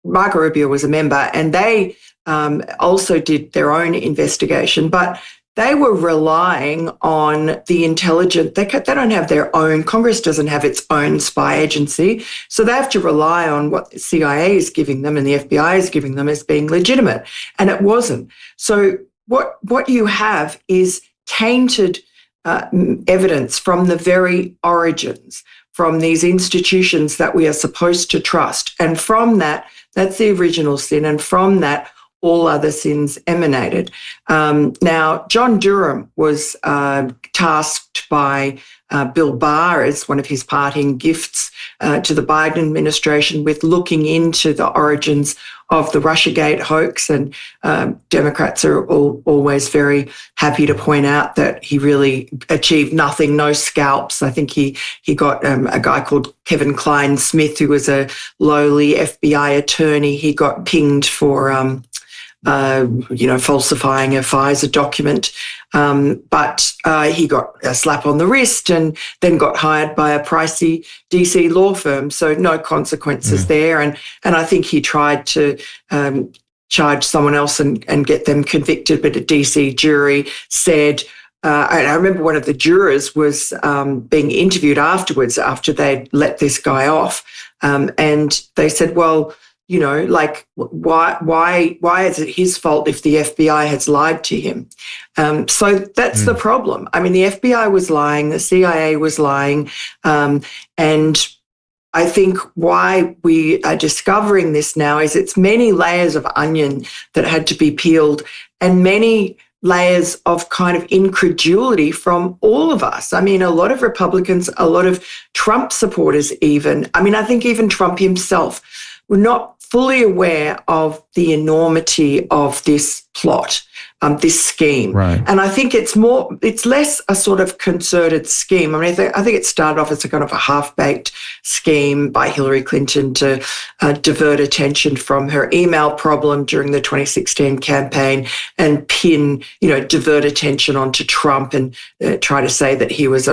Marco Rubio was a member, and they also did their own investigation, but they were relying on the intelligence. They don't have their own, Congress doesn't have its own spy agency, so they have to rely on what the CIA is giving them and the FBI is giving them as being legitimate, and it wasn't. So what you have is tainted evidence from the very origins, from these institutions that we are supposed to trust. And from that's the original sin, and from that, all other sins emanated. Now, John Durham was tasked by Bill Barr as one of his parting gifts to the Biden administration with looking into the origins of the Russiagate hoax. And Democrats are always very happy to point out that he really achieved nothing, no scalps. I think he got a guy called Kevin Klein Smith, who was a lowly FBI attorney. He got pinged for falsifying a FISA document. But he got a slap on the wrist and then got hired by a pricey DC law firm. So no consequences there. And I think he tried to charge someone else and get them convicted, but a DC jury said, and I remember one of the jurors was being interviewed afterwards after they'd let this guy off. And they said, well, why is it his fault if the FBI has lied to him? So that's the problem. I mean, the FBI was lying, the CIA was lying, and I think why we are discovering this now is it's many layers of onion that had to be peeled, and many layers of kind of incredulity from all of us. I mean, a lot of Republicans, a lot of Trump supporters even. I mean, I think even Trump himself were not fully aware of the enormity of this plot, this scheme. Right. And I think it's less a sort of concerted scheme. I mean, I think it started off as a kind of a half-baked scheme by Hillary Clinton to divert attention from her email problem during the 2016 campaign and divert attention onto Trump and try to say that he was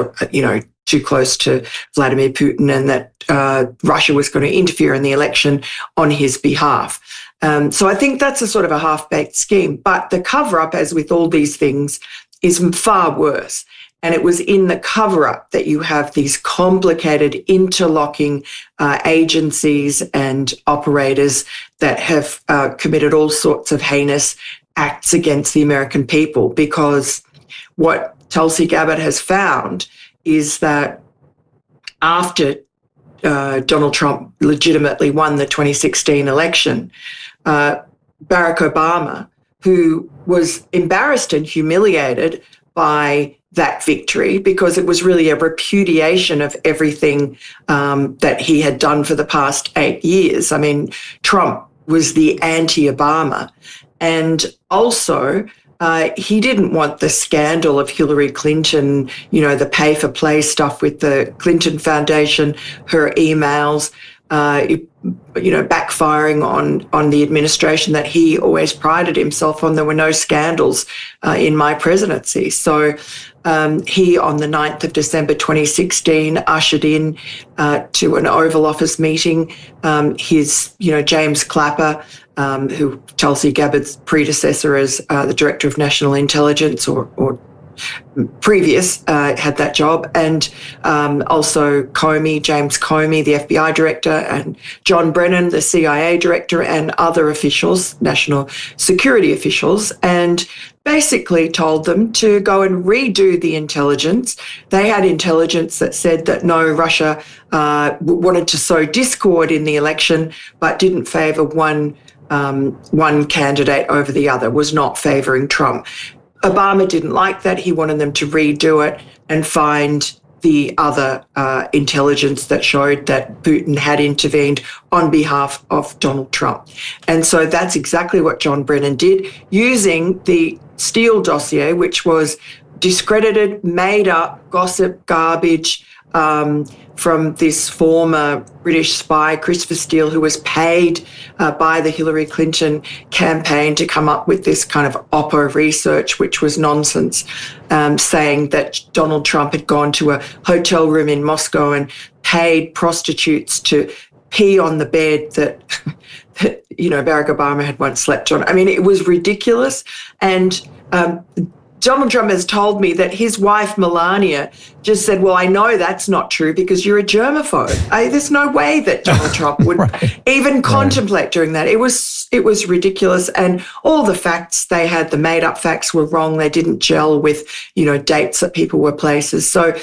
too close to Vladimir Putin and that Russia was going to interfere in the election on his behalf. So I think that's a sort of a half-baked scheme. But the cover-up, as with all these things, is far worse. And it was in the cover-up that you have these complicated interlocking agencies and operators that have committed all sorts of heinous acts against the American people. Because what Tulsi Gabbard has found is that after Donald Trump legitimately won the 2016 election, Barack Obama, who was embarrassed and humiliated by that victory because it was really a repudiation of everything that he had done for the past 8 years. I mean, Trump was the anti-Obama. And also, he didn't want the scandal of Hillary Clinton, the pay-for-play stuff with the Clinton Foundation, her emails, backfiring on the administration that he always prided himself on. There were no scandals in my presidency. So he, on the 9th of December 2016, ushered in to an Oval Office meeting his, James Clapper, who Tulsi Gabbard's predecessor as the Director of National Intelligence or previous had that job, and also James Comey, the FBI director, and John Brennan, the CIA director, and other officials, national security officials, and basically told them to go and redo the intelligence. They had intelligence that said that no, Russia wanted to sow discord in the election, but didn't favour one candidate over the other, was not favouring Trump. Obama didn't like that. He wanted them to redo it and find the other intelligence that showed that Putin had intervened on behalf of Donald Trump. And so that's exactly what John Brennan did, using the Steele dossier, which was discredited, made up, gossip, garbage from this former British spy, Christopher Steele, who was paid by the Hillary Clinton campaign to come up with this kind of Oppo research, which was nonsense, saying that Donald Trump had gone to a hotel room in Moscow and paid prostitutes to pee on the bed that Barack Obama had once slept on. I mean, it was ridiculous. And Donald Trump has told me that his wife, Melania, just said, well, I know that's not true because you're a germaphobe. There's no way that Donald Trump would even contemplate doing that. It was ridiculous. And all the facts they had, the made up facts were wrong. They didn't gel with, dates that people were places. So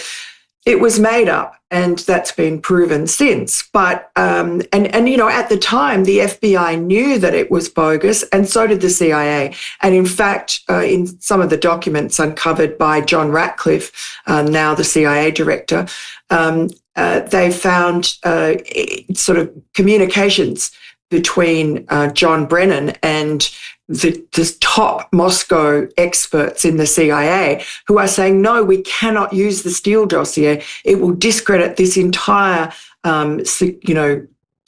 it was made up, and that's been proven since. But, at the time, the FBI knew that it was bogus, and so did the CIA. And in fact, in some of the documents uncovered by John Ratcliffe, now the CIA director, they found sort of communications between John Brennan and the top Moscow experts in the CIA who are saying, no, we cannot use the Steele dossier. It will discredit this entire,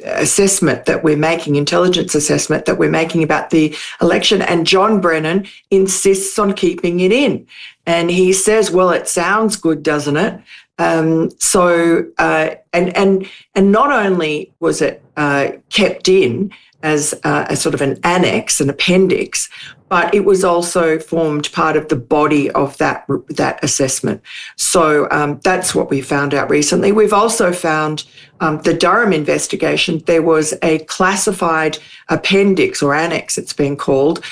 assessment that we're making, intelligence assessment that we're making about the election. And John Brennan insists on keeping it in. And he says, well, it sounds good, doesn't it? And not only was it kept in as a sort of an annex, an appendix, but it was also formed part of the body of that assessment. So that's what we found out recently. We've also found the Durham investigation. There was a classified appendix or annex, it's been called,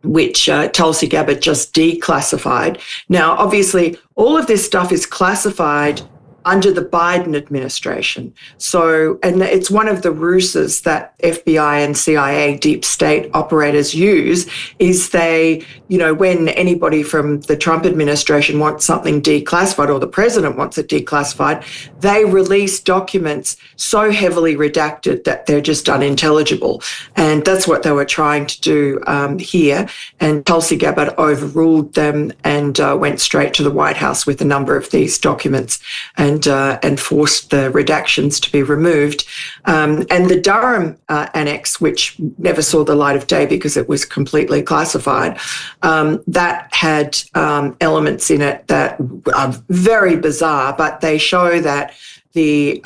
which Tulsi Gabbard just declassified. Now, obviously, all of this stuff is classified under the Biden administration. So, and it's one of the ruses that FBI and CIA deep state operators use is they, when anybody from the Trump administration wants something declassified or the president wants it declassified, they release documents so heavily redacted that they're just unintelligible. And that's what they were trying to do here. And Tulsi Gabbard overruled them and went straight to the White House with a number of these documents and forced the redactions to be removed. And the Durham annex, which never saw the light of day because it was completely classified, that had elements in it that are very bizarre, but they show that the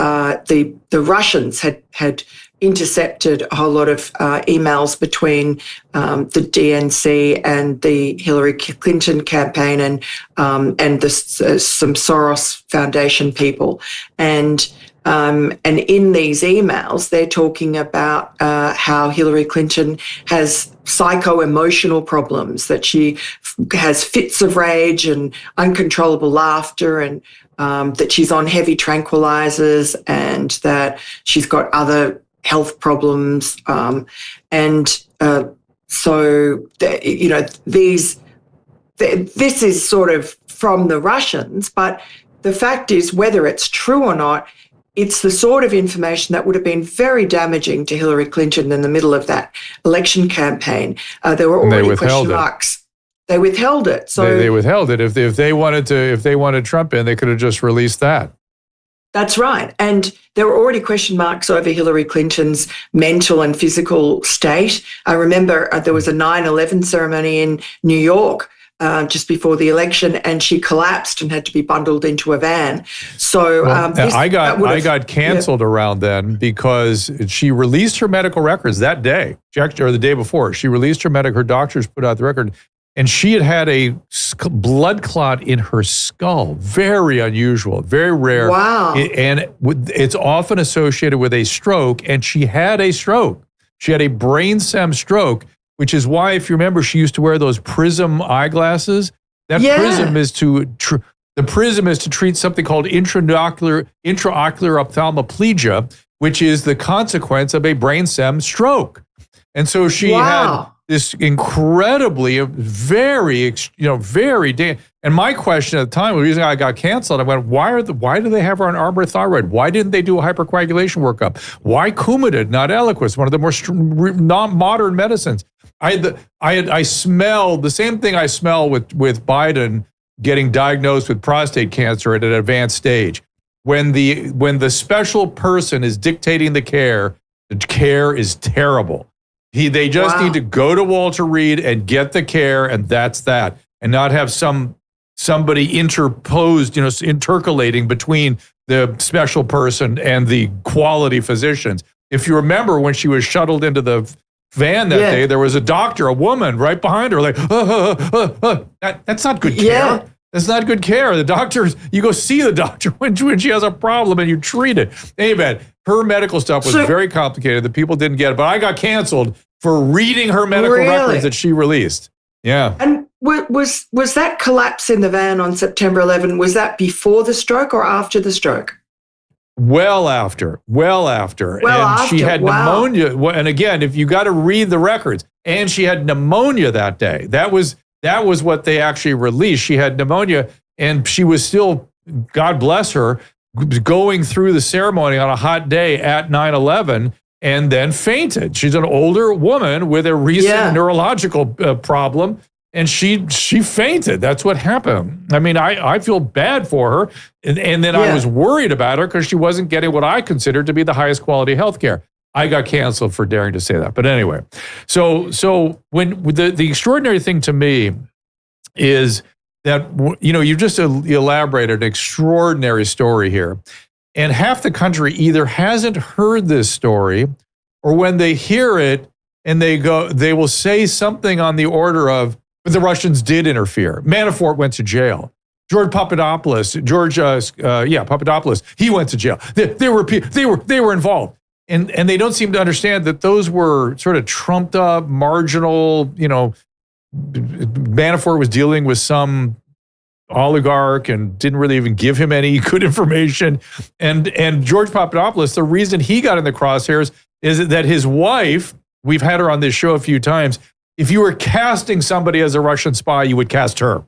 Russians had intercepted a whole lot of emails between the DNC and the Hillary Clinton campaign and some Soros Foundation people. And in these emails, they're talking about how Hillary Clinton has psycho-emotional problems, that she has fits of rage and uncontrollable laughter, and that she's on heavy tranquilizers, and that she's got other health problems. This is sort of from the Russians, but the fact is, whether it's true or not, it's the sort of information that would have been very damaging to Hillary Clinton in the middle of that election campaign. There were already question marks. They withheld it. So they withheld it. If they wanted Trump in, they could have just released that. That's right. And there were already question marks over Hillary Clinton's mental and physical state. I remember there was a 9/11 ceremony in New York just before the election, and she collapsed and had to be bundled into a van. So I got canceled around then because she released her medical records that day, or the day before. She released her doctors put out the record. And she had a blood clot in her skull. Very unusual, very rare. Wow. And it's often associated with a stroke, and she had a stroke. She had a brain stem stroke, which is why, if you remember, she used to wear those prism eyeglasses. That prism is to treat something called intraocular ophthalmoplegia, which is the consequence of a brainstem stroke. And so she had this incredibly, very, and my question at the time, the reason I got canceled, I went, why do they have her on Arbor thyroid? Why didn't they do a hypercoagulation workup? Why Coumadin, not Eliquis, one of the more non-modern medicines? I smelled the same thing I smell with Biden getting diagnosed with prostate cancer at an advanced stage. When the special person is dictating the care is terrible. They just need to go to Walter Reed and get the care, and that's that, and not have somebody interposed, intercalating between the special person and the quality physicians. If you remember when she was shuttled into the van that day, there was a doctor, a woman right behind her, like, that's not good care. Yeah. That's not good care. The doctors, you go see the doctor when she has a problem and you treat it. Anyway, her medical stuff was very complicated. The people didn't get it, but I got canceled for reading her medical records that she released. Yeah. And was that collapse in the van on September 11, was that before the stroke or after the stroke? Well after. And she had pneumonia. And again, if you got to read the records, and she had pneumonia that day. That was what they actually released. She had pneumonia, and she was still, God bless her, going through the ceremony on a hot day at 9/11, and then fainted. She's an older woman with a recent neurological problem, and she fainted. That's what happened. I mean, I feel bad for her, and then I was worried about her because she wasn't getting what I considered to be the highest quality health care. I got canceled for daring to say that. But anyway, so when the extraordinary thing to me is that, you just elaborated an extraordinary story here. And half the country either hasn't heard this story, or when they hear it and they will say something on the order of, but the Russians did interfere. Manafort went to jail. George Papadopoulos, he went to jail. They were involved. And they don't seem to understand that those were sort of trumped up, marginal, Manafort was dealing with some oligarch and didn't really even give him any good information. And George Papadopoulos, the reason he got in the crosshairs is that his wife, we've had her on this show a few times, if you were casting somebody as a Russian spy, you would cast her.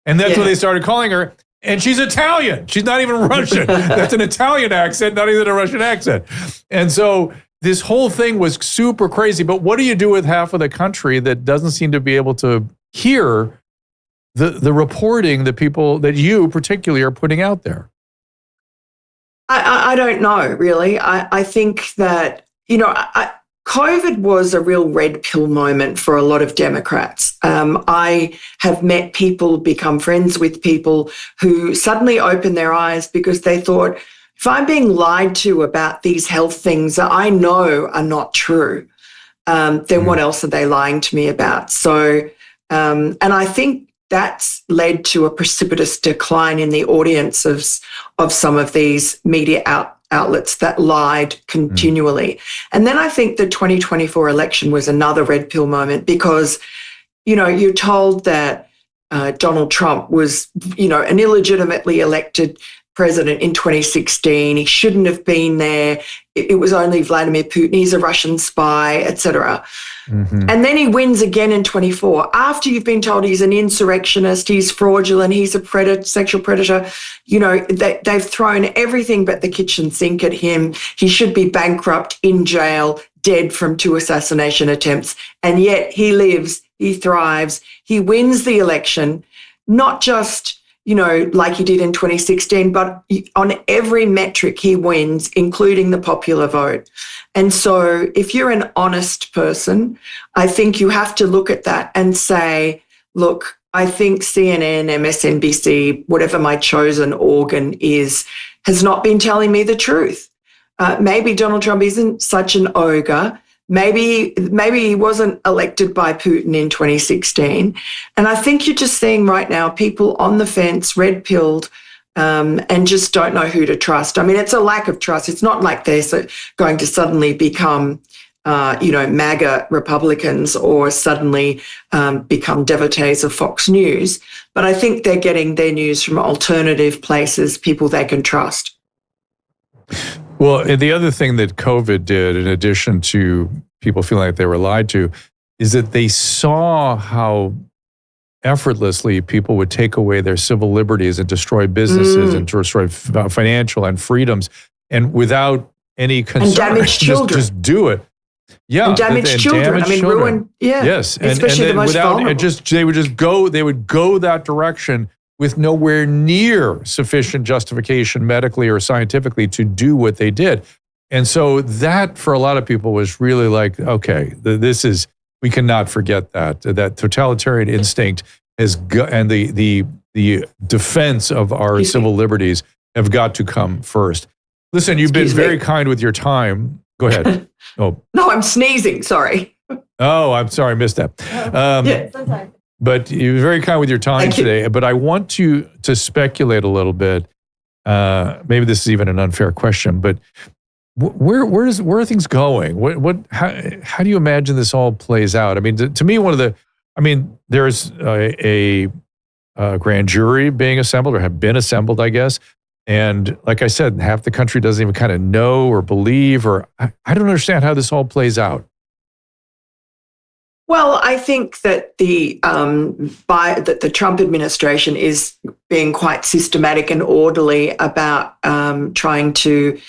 And that's what they started calling her. And she's Italian. She's not even Russian. That's an Italian accent, not even a Russian accent. And so this whole thing was super crazy. But what do you do with half of the country that doesn't seem to be able to hear the reporting that people, that you particularly, are putting out there? I don't know, really. I think that, COVID was a real red pill moment for a lot of Democrats. I have met people, become friends with people who suddenly opened their eyes because they thought, if I'm being lied to about these health things that I know are not true, then what else are they lying to me about? So, and I think that's led to a precipitous decline in the audience of some of these media outlets that lied continually. And then I think the 2024 election was another red pill moment because, you're told that Donald Trump was, an illegitimately elected president in 2016. He shouldn't have been there. It was only Vladimir Putin. He's a Russian spy, etc. And then he wins again in 24. After you've been told he's an insurrectionist, he's fraudulent, he's a sexual predator, they've thrown everything but the kitchen sink at him. He should be bankrupt, in jail, dead from 2 assassination attempts. And yet he lives, he thrives, he wins the election, not just like he did in 2016, but on every metric he wins, including the popular vote. And so if you're an honest person, I think you have to look at that and say, look, I think CNN, MSNBC, whatever my chosen organ is, has not been telling me the truth. Maybe Donald Trump isn't such an ogre. Maybe he wasn't elected by Putin in 2016. And I think you're just seeing right now people on the fence, red-pilled, and just don't know who to trust. I mean, it's a lack of trust. It's not like they're going to suddenly become, MAGA Republicans or suddenly become devotees of Fox News. But I think they're getting their news from alternative places, people they can trust. Well, and the other thing that COVID did, in addition to people feeling like they were lied to, is that they saw how effortlessly people would take away their civil liberties and destroy businesses and destroy financial and freedoms, and without any concern, and damage children. just do it. Yeah, and damage children. I mean, ruin. Yeah, yes, especially the most vulnerable. They would go that direction with nowhere near sufficient justification medically or scientifically to do what they did. And so that, for a lot of people, was really like, okay, we cannot forget that totalitarian instinct and the defense of our civil liberties have got to come first. Listen, you've been very kind with your time. Go ahead. Oh no, I'm sneezing. Sorry. Oh, I'm sorry, I missed that. Yeah. But you're very kind with your time today. But I want to speculate a little bit. Maybe this is even an unfair question, but where are things going? How do you imagine this all plays out? I mean, to me, there's a grand jury being assembled or have been assembled, I guess. And like I said, half the country doesn't even kind of know or believe, or I don't understand how this all plays out. Well, I think that the Trump administration is being quite systematic and orderly about trying to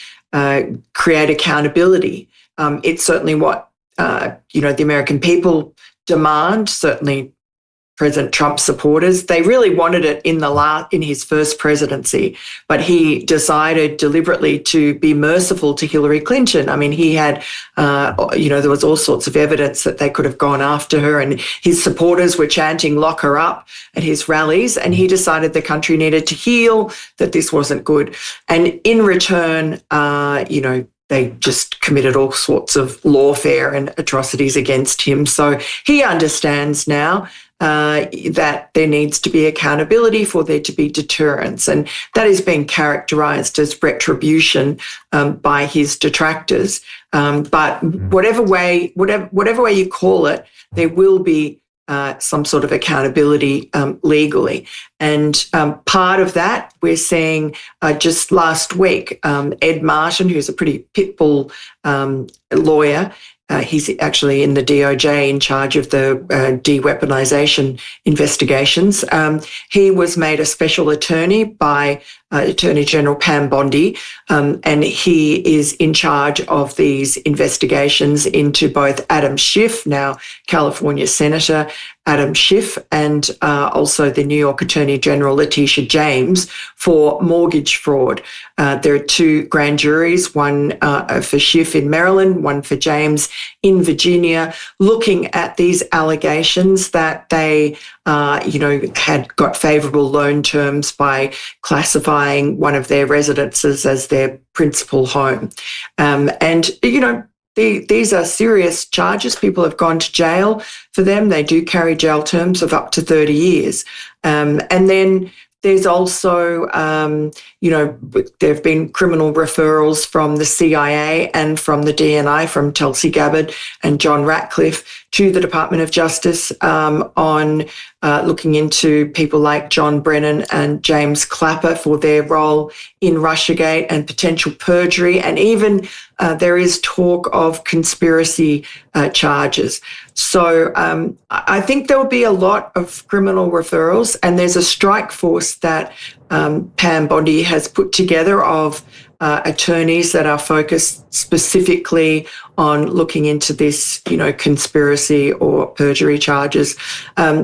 create accountability. It's certainly what the American people demand. Certainly, President Trump's supporters, they really wanted it in his first presidency, but he decided deliberately to be merciful to Hillary Clinton. I mean, he had, there was all sorts of evidence that they could have gone after her, and his supporters were chanting "lock her up" at his rallies, and he decided the country needed to heal, that this wasn't good. And in return, they just committed all sorts of lawfare and atrocities against him. So he understands now that there needs to be accountability for there to be deterrence. And that is being characterized as retribution by his detractors. But whatever way you call it, there will be some sort of accountability legally. And part of that, we're seeing just last week, Ed Martin, who's a pretty pitbull lawyer, he's actually in the DOJ in charge of the de-weaponization investigations. He was made a special attorney by Attorney General Pam Bondi, and he is in charge of these investigations into both Adam Schiff, now California Senator Adam Schiff, and also the New York Attorney General Letitia James for mortgage fraud. There are two grand juries, one for Schiff in Maryland, one for James in Virginia, looking at these allegations that they had got favorable loan terms by classifying one of their residences as their principal home. These are serious charges. People have gone to jail for them. They do carry jail terms of up to 30 years. And then there's also, there have been criminal referrals from the CIA and from the DNI, from Tulsi Gabbard and John Ratcliffe to the Department of Justice on looking into people like John Brennan and James Clapper for their role in Russiagate and potential perjury. And even there is talk of conspiracy charges. So I think there will be a lot of criminal referrals, and there's a strike force that Pam Bondi has put together of attorneys that are focused specifically on looking into this, conspiracy or perjury charges.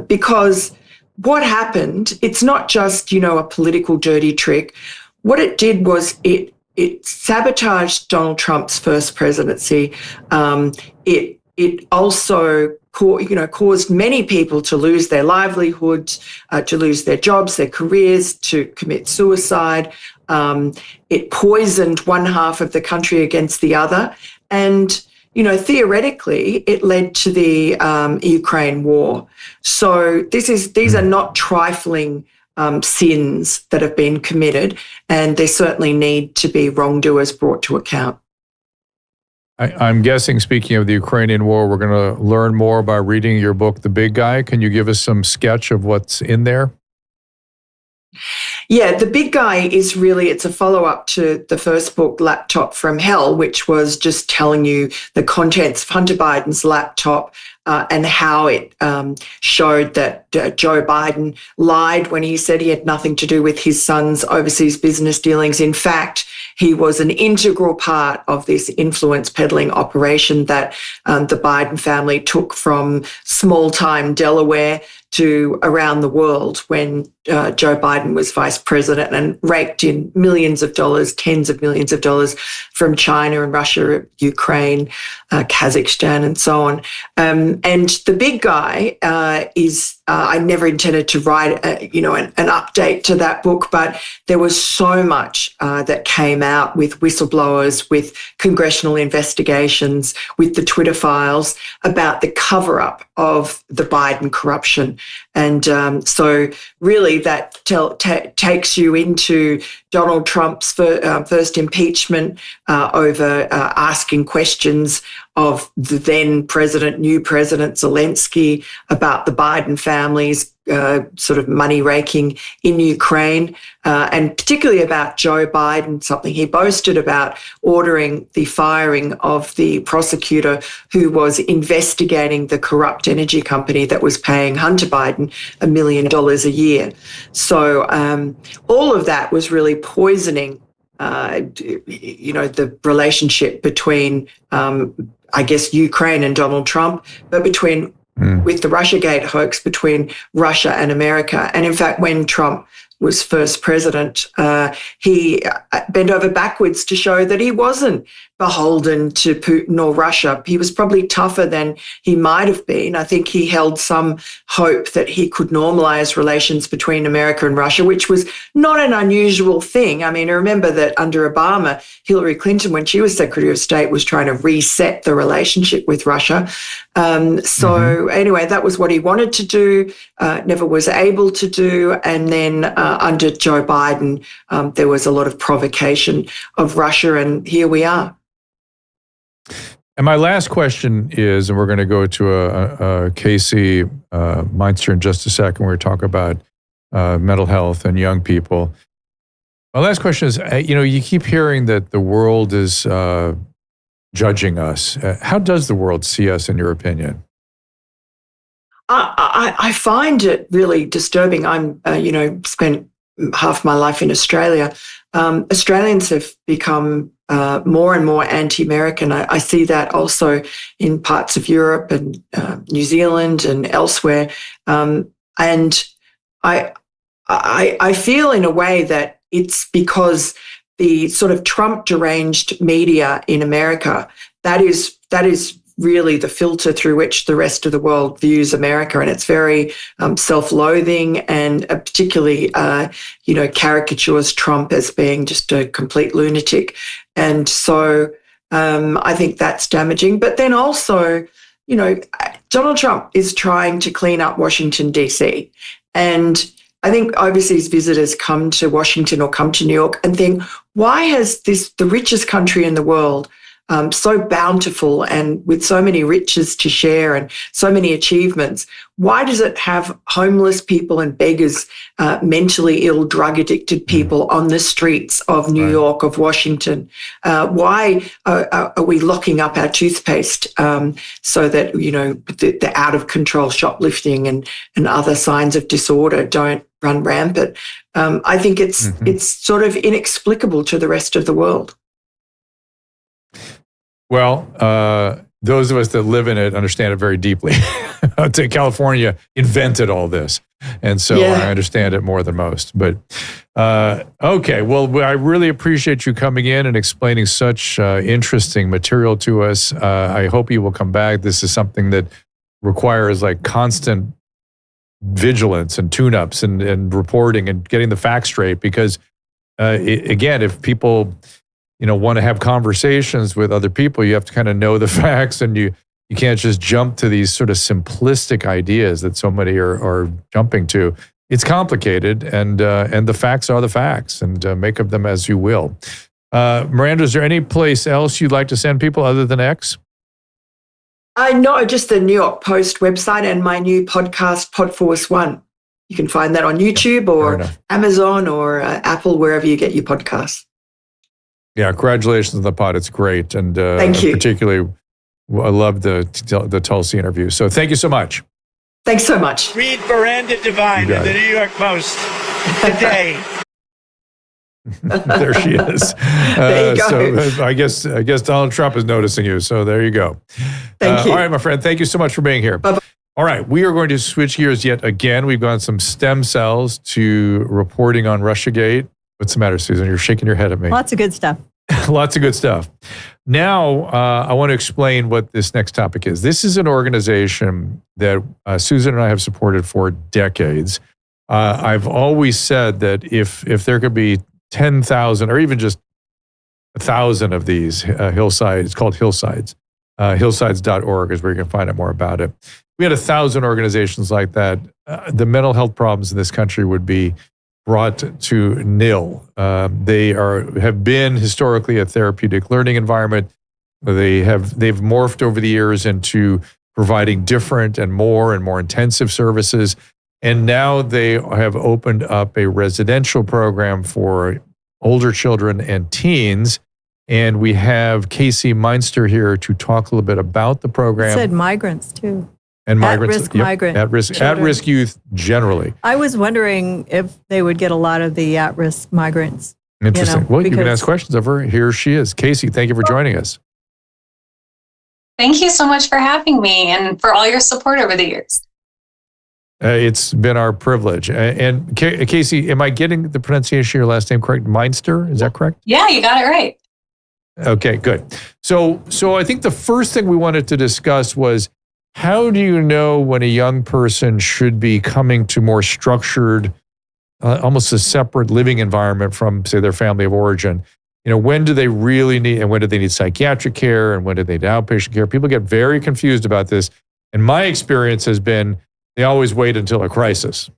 Because what happened, it's not just, a political dirty trick. What it did was it sabotaged Donald Trump's first presidency. It also caused many people to lose their livelihoods, to lose their jobs, their careers, to commit suicide. It poisoned one half of the country against the other. And, theoretically, it led to the Ukraine war. So these are not trifling sins that have been committed, and there certainly need to be wrongdoers brought to account. I'm guessing, speaking of the Ukrainian war, we're going to learn more by reading your book, The Big Guy. Can you give us some sketch of what's in there? Yeah, The Big Guy is really, it's a follow-up to the first book, Laptop from Hell, which was just telling you the contents of Hunter Biden's laptop, and how it showed that Joe Biden lied when he said he had nothing to do with his son's overseas business dealings. In fact, he was an integral part of this influence peddling operation that the Biden family took from small-time Delaware to around the world when Joe Biden was vice president, and raked in millions of dollars, tens of millions of dollars from China and Russia, Ukraine, Kazakhstan, and so on. And the big guy is, I never intended to write, an update to that book, but there was so much that came out with whistleblowers, with congressional investigations, with the Twitter files about the cover-up of the Biden corruption. And so really that takes you into Donald Trump's first impeachment over asking questions of the then president, new President Zelensky, about the Biden family's sort of money raking in Ukraine, and particularly about Joe Biden, something he boasted about, ordering the firing of the prosecutor who was investigating the corrupt energy company that was paying Hunter Biden $1 million a year. So all of that was really poisoning the relationship between, I guess, Ukraine and Donald Trump, but with the Russiagate hoax between Russia and America. And in fact, when Trump was first president, he bent over backwards to show that he wasn't beholden to Putin or Russia. He was probably tougher than he might have been. I think he held some hope that he could normalize relations between America and Russia, which was not an unusual thing. I mean, I remember that under Obama, Hillary Clinton, when she was Secretary of State, was trying to reset the relationship with Russia. Anyway, that was what he wanted to do, never was able to do. And then under Joe Biden, there was a lot of provocation of Russia, and here we are. And my last question is, and we're going to go to a Casey Meinster in just a second, where we talk about mental health and young people. My last question is, you keep hearing that the world is judging us. How does the world see us, in your opinion? I find it really disturbing. I'm, spent half my life in Australia. Australians have become more and more anti-American. I see that also in parts of Europe and New Zealand and elsewhere. And I feel in a way that it's because the sort of Trump deranged media in America, that is really the filter through which the rest of the world views America. And it's very self-loathing, and particularly, caricatures Trump as being just a complete lunatic. And so I think that's damaging. But then also, Donald Trump is trying to clean up Washington, D.C. And I think overseas visitors come to Washington or come to New York and think, why has the richest country in the world, so bountiful and with so many riches to share and so many achievements, why does it have homeless people and beggars, mentally ill, drug-addicted people on the streets of New York, of Washington? Why are we locking up our toothpaste so that, the out-of-control shoplifting and other signs of disorder don't run rampant? I think it's sort of inexplicable to the rest of the world. Well, those of us that live in it understand it very deeply. I'd say California invented all this, and so I understand it more than most. But okay, well, I really appreciate you coming in and explaining such interesting material to us. I hope you will come back. This is something that requires like constant vigilance and tune-ups and reporting and getting the facts straight, because again, if people want to have conversations with other people, you have to kind of know the facts, and you can't just jump to these sort of simplistic ideas that so many are jumping to. It's complicated, and the facts are the facts, and make of them as you will. Miranda, is there any place else you'd like to send people other than X? No, just the New York Post website and my new podcast, Podforce One. You can find that on YouTube or Amazon or Apple, wherever you get your podcasts. Yeah, congratulations on the pod. It's great. And thank you. Particularly I love the Tulsi interview. So thank you so much. Thanks so much. Read Miranda Devine in the New York Post today. There she is. There you go. So I guess Donald Trump is noticing you. So there you go. Thank you. All right, my friend. Thank you so much for being here. Bye-bye. All right, we are going to switch gears yet again. We've gone from stem cells to reporting on Russiagate. What's the matter, Susan? You're shaking your head at me. Lots of good stuff. Lots of good stuff. Now, I want to explain what this next topic is. This is an organization that Susan and I have supported for decades. I've always said that if there could be 10,000 or even just 1,000 of these Hillisides, it's called Hillisides. Hillisides.org is where you can find out more about it. We had 1,000 organizations like that. The mental health problems in this country would be brought to nil. They have been historically a therapeutic learning environment. They've morphed over the years into providing different and more intensive services. And now they have opened up a residential program for older children and teens. And we have Casey Meinster here to talk a little bit about the program. It said migrants too. And migrants, at-risk migrant at-risk youth generally. I was wondering if they would get a lot of the at-risk migrants. Interesting. Well, you can ask questions of her. Here she is. Casey, thank you for joining us. Thank you so much for having me and for all your support over the years. It's been our privilege. And Casey, am I getting the pronunciation of your last name correct? Meinster, is that correct? Yeah, you got it right. Okay, good. So I think the first thing we wanted to discuss was, how do you know when a young person should be coming to more structured, almost a separate living environment from, say, their family of origin? When do they really need, and when do they need psychiatric care, and when do they need outpatient care? People get very confused about this. And my experience has been they always wait until a crisis.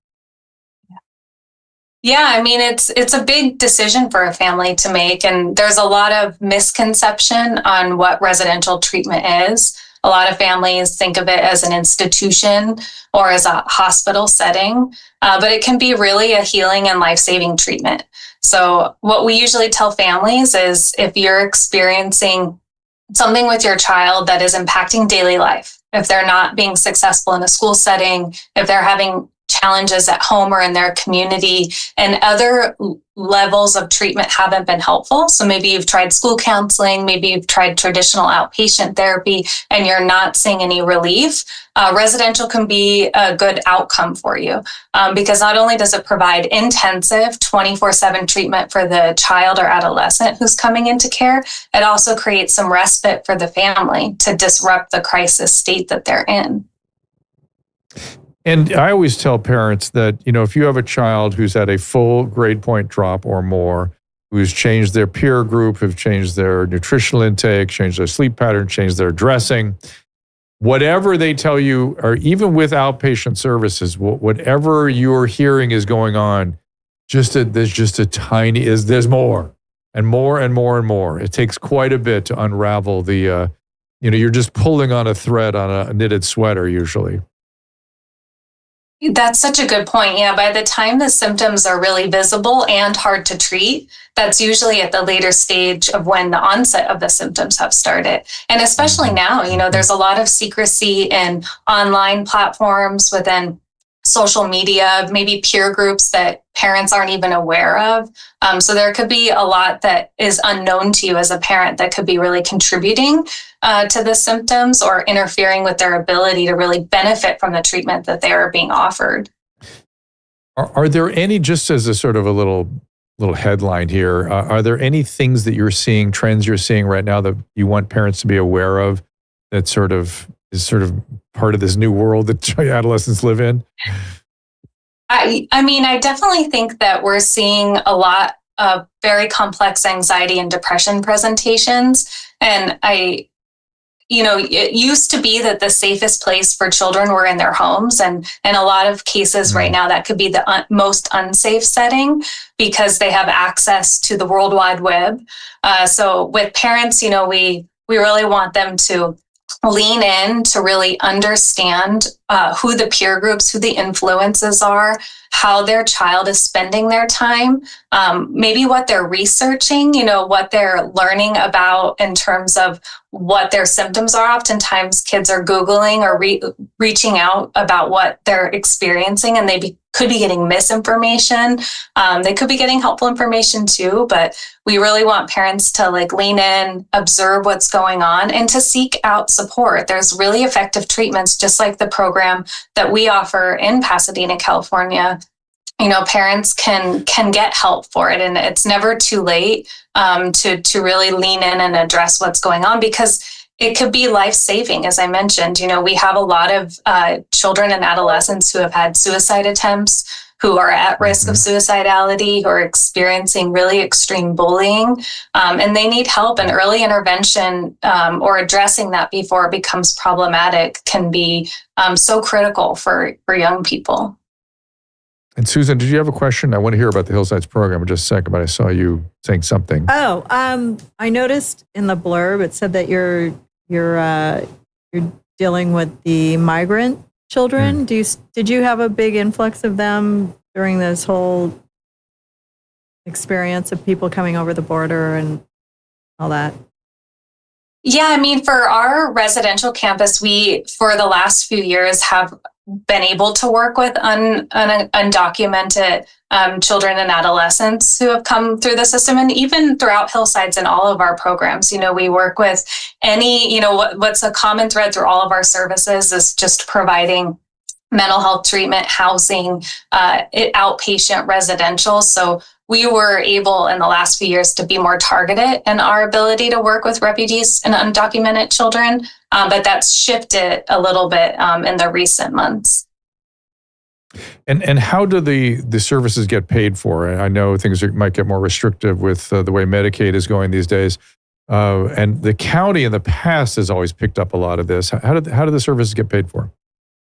Yeah, I mean, it's a big decision for a family to make, and there's a lot of misconception on what residential treatment is. A lot of families think of it as an institution or as a hospital setting, but it can be really a healing and life-saving treatment. So what we usually tell families is if you're experiencing something with your child that is impacting daily life, if they're not being successful in a school setting, if they're having challenges at home or in their community, and other levels of treatment haven't been helpful. So maybe you've tried school counseling, maybe you've tried traditional outpatient therapy, and you're not seeing any relief. Residential can be a good outcome for you because not only does it provide intensive 24/7 treatment for the child or adolescent who's coming into care, it also creates some respite for the family to disrupt the crisis state that they're in. And I always tell parents that, if you have a child who's at a full grade point drop or more, who's changed their peer group, who've changed their nutritional intake, changed their sleep pattern, changed their dressing, whatever they tell you, or even with outpatient services, whatever you're hearing is going on, there's more and more and more and more. It takes quite a bit to unravel the, you're just pulling on a thread on a knitted sweater usually. That's such a good point. Yeah, by the time the symptoms are really visible and hard to treat, that's usually at the later stage of when the onset of the symptoms have started. And especially now, there's a lot of secrecy in online platforms, within social media, maybe peer groups that parents aren't even aware of. So there could be a lot that is unknown to you as a parent that could be really contributing to the symptoms or interfering with their ability to really benefit from the treatment that they are being offered. Are there any, just as a sort of a little headline here, are there any things that you're seeing, trends you're seeing right now that you want parents to be aware of that is part of this new world that adolescents live in? I mean, I definitely think that we're seeing a lot of very complex anxiety and depression presentations. And it used to be that the safest place for children were in their homes. And in a lot of cases right now, that could be the most unsafe setting because they have access to the World Wide Web. So with parents, we really want them to lean in to really understand who the peer groups, who the influences are, how their child is spending their time, maybe what they're researching, what they're learning about in terms of what their symptoms are. Oftentimes kids are Googling or reaching out about what they're experiencing, and they could be getting misinformation. They could be getting helpful information too, but we really want parents to lean in, observe what's going on, and to seek out support. There's really effective treatments, just like the program that we offer in Pasadena, California. Parents can get help for it, and it's never too late to really lean in and address what's going on, because it could be life-saving. As I mentioned, we have a lot of children and adolescents who have had suicide attempts, who are at risk of suicidality, who are experiencing really extreme bullying, and they need help. And early intervention or addressing that before it becomes problematic can be so critical for young people. And Susan, did you have a question? I want to hear about the Hillisides program in just a second, but I saw you saying something. Oh, I noticed in the blurb it said that you're dealing with the migrant children. Did you have a big influx of them during this whole experience of people coming over the border and all that? Yeah, for our residential campus, we, for the last few years, have been able to work with undocumented children and adolescents who have come through the system, and even throughout Hillisides and all of our programs. We work with what's a common thread through all of our services is just providing mental health treatment, housing, outpatient residential. So we were able in the last few years to be more targeted in our ability to work with refugees and undocumented children, but that's shifted a little bit in the recent months. And how do the services get paid for? I know things might get more restrictive with the way Medicaid is going these days. And the county in the past has always picked up a lot of this. How do the services get paid for?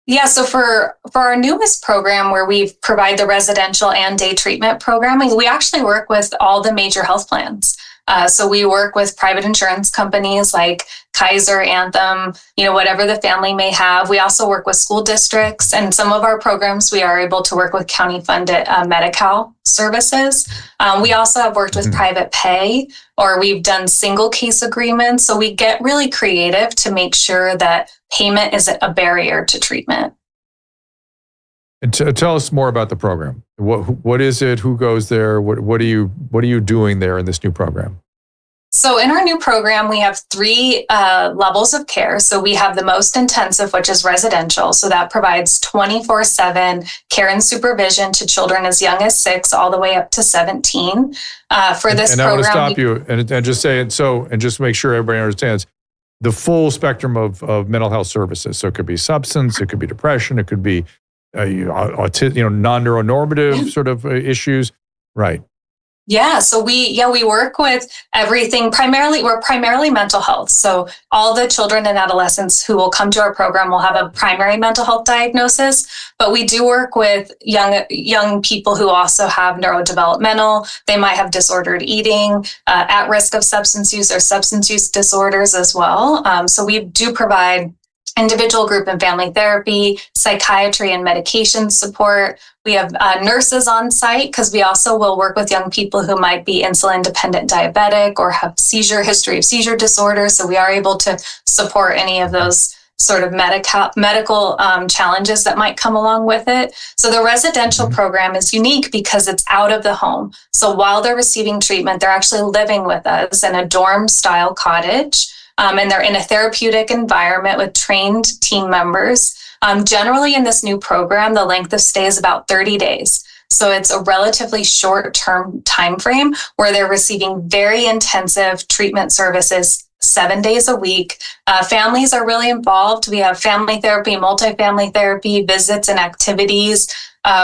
Yeah, so for our newest program, where we provide the residential and day treatment programming, we actually work with all the major health plans. So we work with private insurance companies like Kaiser, Anthem, whatever the family may have. We also work with school districts, and some of our programs, we are able to work with county-funded Medi-Cal services. We also have worked with private pay, or we've done single case agreements. So we get really creative to make sure that payment isn't a barrier to treatment. And tell us more about the program. What is it? Who goes there? What are you doing there in this new program? So in our new program, we have 3 levels of care. So we have the most intensive, which is residential. So that provides 24/7 care and supervision to children as young as 6 all the way up to 17. For this program, I want to stop you and just say, and just make sure everybody understands the full spectrum of mental health services. So it could be substance, it could be depression, it could be non-neuronormative sort of issues, right? Yeah, so we work with everything. We're primarily mental health. So all the children and adolescents who will come to our program will have a primary mental health diagnosis, but we do work with young people who also have neurodevelopmental. They might have disordered eating, at risk of substance use or substance use disorders as well. So we do provide individual, group, and family therapy, psychiatry and medication support. We have nurses on site, because we also will work with young people who might be insulin-dependent diabetic or have history of seizure disorders. So we are able to support any of those sort of medical challenges that might come along with it. So the residential program is unique because it's out of the home. So while they're receiving treatment, they're actually living with us in a dorm-style cottage. And they're in a therapeutic environment with trained team members. Generally in this new program, the length of stay is about 30 days. So it's a relatively short-term time frame where they're receiving very intensive treatment services 7 days a week. Families are really involved. We have family therapy, multifamily therapy, visits and activities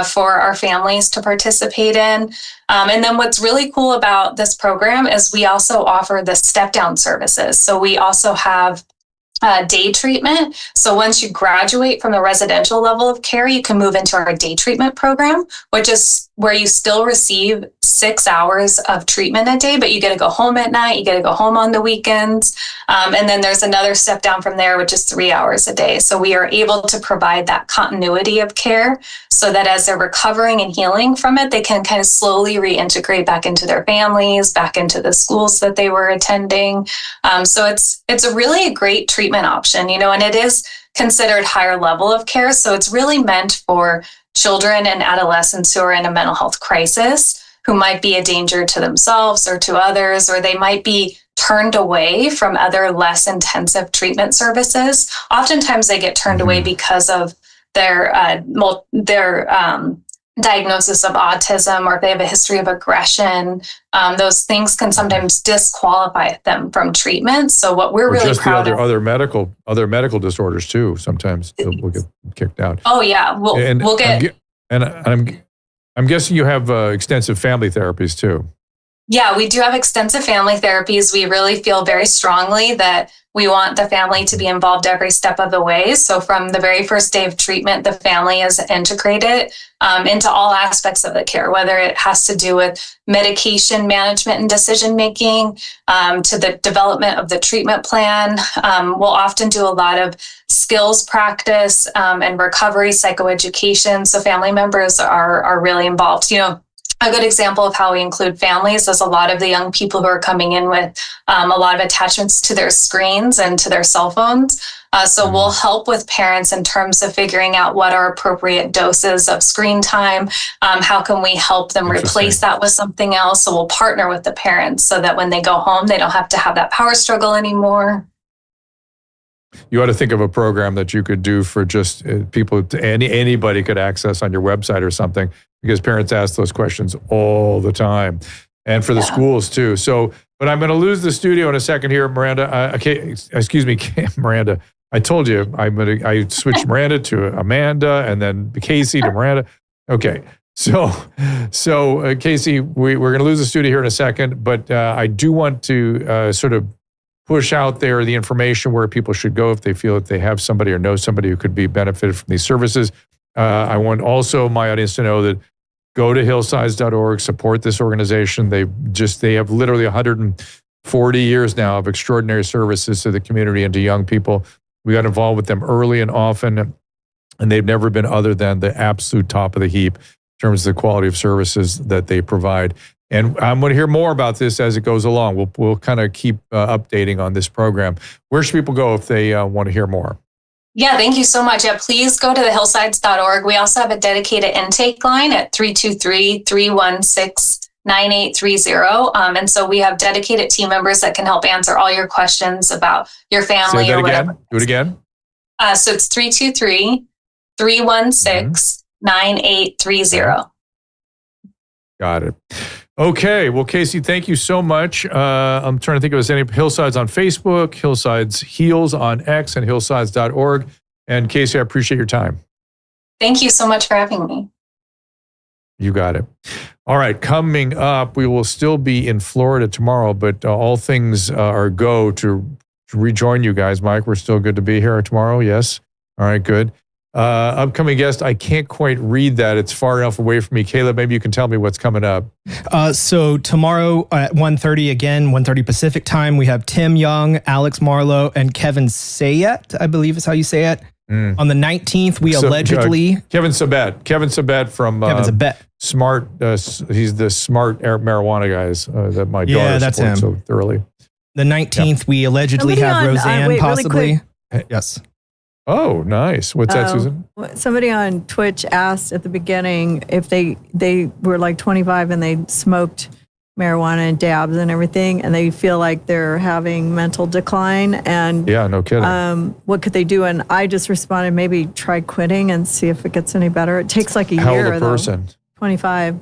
for our families to participate in. And then what's really cool about this program is we also offer the step-down services. So we also have day treatment. So once you graduate from the residential level of care, you can move into our day treatment program, which is where you still receive 6 hours of treatment a day, but you get to go home at night, you get to go home on the weekends. And then there's another step down from there, which is 3 hours a day. So we are able to provide that continuity of care so that as they're recovering and healing from it, they can kind of slowly reintegrate back into their families, back into the schools that they were attending. So it's a really great treatment option, and it is considered higher level of care. So it's really meant for children and adolescents who are in a mental health crisis, who might be a danger to themselves or to others, or they might be turned away from other less intensive treatment services. Oftentimes they get turned away because of their diagnosis of autism, or if they have a history of aggression. Those things can sometimes disqualify them from treatment. So what we're really proud of, other medical disorders too. Sometimes will get kicked out. Oh yeah, we'll get. I'm guessing you have extensive family therapies too. Yeah, we do have extensive family therapies. We really feel very strongly that we want the family to be involved every step of the way. So from the very first day of treatment, the family is integrated into all aspects of the care, whether it has to do with medication management and decision-making, to the development of the treatment plan. We'll often do a lot of skills practice and recovery psychoeducation. So family members are really involved. A good example of how we include families is a lot of the young people who are coming in with a lot of attachments to their screens and to their cell phones. So we'll help with parents in terms of figuring out what are appropriate doses of screen time. How can we help them replace that with something else? So we'll partner with the parents so that when they go home, they don't have to have that power struggle anymore. You ought to think of a program that you could do for just people, anybody could access on your website or something, because parents ask those questions all the time, and for the schools too. So, but I'm going to lose the studio in a second here, Miranda. Excuse me, Miranda. I told you I switched Miranda to Amanda, and then Casey to Miranda. Okay. So Casey, we're going to lose the studio here in a second, but I do want to sort of push out there the information where people should go if they feel that they have somebody or know somebody who could be benefited from these services. I want also my audience to know that go to hillsides.org, support this organization. They have literally 140 years now of extraordinary services to the community and to young people. We got involved with them early and often, and they've never been other than the absolute top of the heap in terms of the quality of services that they provide. And I'm going to hear more about this as it goes along. We'll kind of keep updating on this program. Where should people go if they want to hear more? Yeah, thank you so much. Yeah, please go to the hillsides.org. We also have a dedicated intake line at 323-316-9830. And so we have dedicated team members that can help answer all your questions about your family. Say that or again. whatever. Do it again. So it's 323-316-9830. Got it. Okay. Well, Casey, thank you so much. I'm trying to think of any Hillsides on Facebook, Hillsides Heals on X, and hillsides.org. And Casey, I appreciate your time. Thank you so much for having me. You got it. All right. Coming up, we will still be in Florida tomorrow, but all things are go to rejoin you guys. Mike, we're still good to be here tomorrow. Yes. All right. Good. Upcoming guest, I can't quite read that. It's far enough away from me. Caleb, maybe you can tell me what's coming up. So tomorrow at 1:30 again, 1:30 Pacific time, we have Tim Young, Alex Marlowe, and Kevin Sayet, I believe is how you say it. On the 19th, we allegedly... Kevin Sabet from Smart, he's the Smart marijuana guys that my daughter supports so thoroughly. The 19th, we allegedly have Roseanne possibly. Really yes. Oh, nice. What's that, Susan? Somebody on Twitch asked at the beginning if they were like 25 and they smoked marijuana and dabs and everything, and they feel like they're having mental decline. And yeah, no kidding. What could they do? And I just responded, maybe try quitting and see if it gets any better. It takes like a year. How old a person? 25.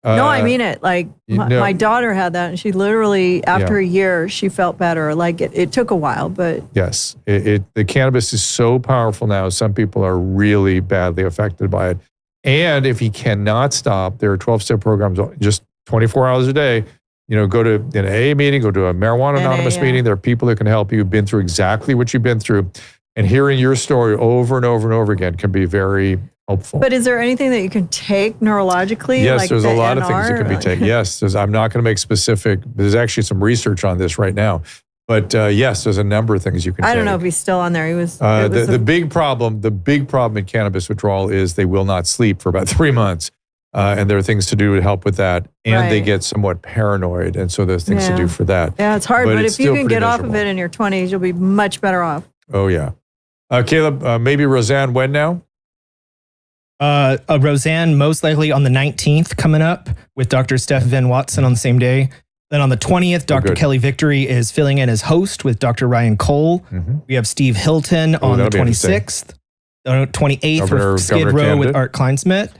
No, I mean it. Like my daughter had that, and she literally, after a year, she felt better. Like it took a while, but yes, the cannabis is so powerful now. Some people are really badly affected by it. And if he cannot stop, there are 12-step programs, just 24 hours a day. go to an AA meeting, go to a Marijuana Anonymous meeting. There are people that can help you who've been through exactly what you've been through. And hearing your story over and over and over again can be very helpful. But is there anything that you can take neurologically? Yes, like there's a lot of NR? things that can be taken. Yes, I'm not going to make specific. There's actually some research on this right now. But yes, there's a number of things you can take. I don't know if he's still on there. He was. The big problem in cannabis withdrawal is they will not sleep for about 3 months. And there are things to do to help with that. And they get somewhat paranoid. And so there's things to do for that. Yeah, it's hard. But if you can get off of miserable. it in your 20s, you'll be much better off. Oh, yeah. Caleb, maybe Roseanne, when now? Roseanne, most likely on the 19th coming up with Dr. Steph Van Watson on the same day. Then on the 20th, Dr. Kelly Victory is filling in as host with Dr. Ryan Cole. Mm-hmm. We have Steve Hilton on the 26th. The 28th for Skid Row with Art Kleinsmith.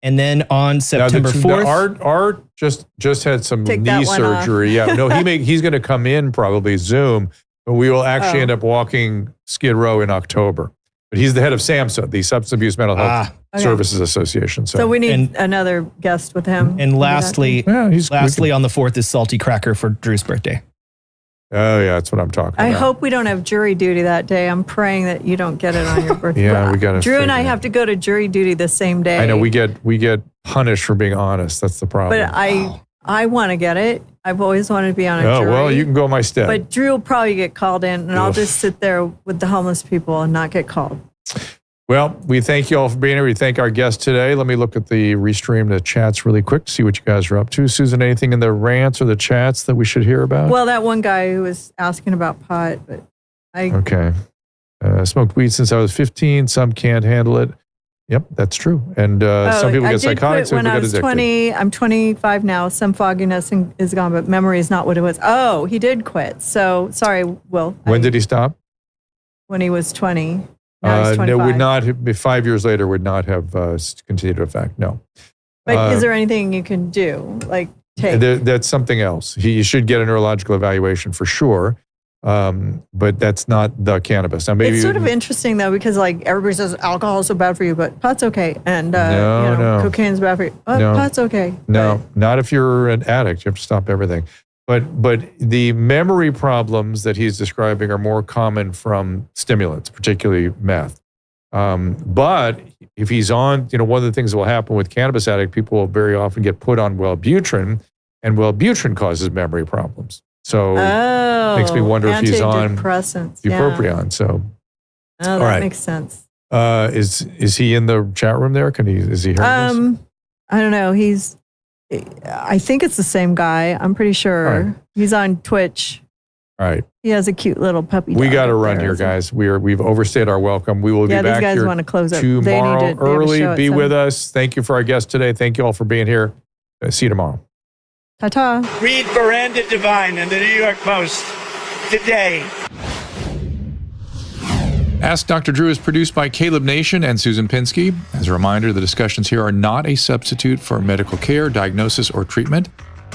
And then on September 4th. Art just had some knee surgery. Yeah, no, he's going to come in probably Zoom, but we will actually end up walking Skid Row in October. But he's the head of SAMHSA, the Substance Abuse Mental Health Services Association. So we need another guest with him. And lastly, on the 4th is Salty Cracker for Drew's birthday. Oh, yeah, that's what I'm talking about. I hope we don't have jury duty that day. I'm praying that you don't get it on your birthday. Yeah, we got to. Drew and I have to go to jury duty the same day. I know we get punished for being honest. That's the problem. But I want to get it. I've always wanted to be on a jury. Oh, well, you can go my step. But Drew will probably get called in, and I'll just sit there with the homeless people and not get called. Well, we thank you all for being here. We thank our guests today. Let me look at the restream, the chats really quick to see what you guys are up to. Susan, anything in the rants or the chats that we should hear about? Well, that one guy who was asking about pot, but Okay. Smoked weed since I was 15. Some can't handle it. Yep, that's true. And some people get psychotic, some people get addicted. When I was 20, I'm 25 now. Some fogginess is gone, but memory is not what it was. Oh, he did quit. So, sorry, Will. When did he stop? When he was 20. Now he's 25. No, would not, 5 years later, would not have continued effect, no. But is there anything you can do? Like take? That's something else. He should get a neurological evaluation for sure. But that's not the cannabis. Now, maybe it's sort of interesting though, because like everybody says alcohol is so bad for you, but pot's okay, and cocaine's bad for you. No, pot's okay. No, not if you're an addict. You have to stop everything. But the memory problems that he's describing are more common from stimulants, particularly meth. But if he's on, one of the things that will happen with cannabis addict, people will very often get put on Wellbutrin, and Wellbutrin causes memory problems. So it makes me wonder if he's on bupropion. So that makes sense. Is he in the chat room there? Is he hearing this? I don't know. I think it's the same guy. I'm pretty sure. Right. He's on Twitch. All right. He has a cute little puppy. We got to run here, guys. We've overstayed our welcome. We will be back these guys here want to close up. Tomorrow early. Be with us. Thank you for our guest today. Thank you all for being here. See you tomorrow. Ta-ta. Read Miranda Devine in the New York Post today. Ask Dr. Drew is produced by Caleb Nation and Susan Pinsky. As a reminder, the discussions here are not a substitute for medical care, diagnosis, or treatment.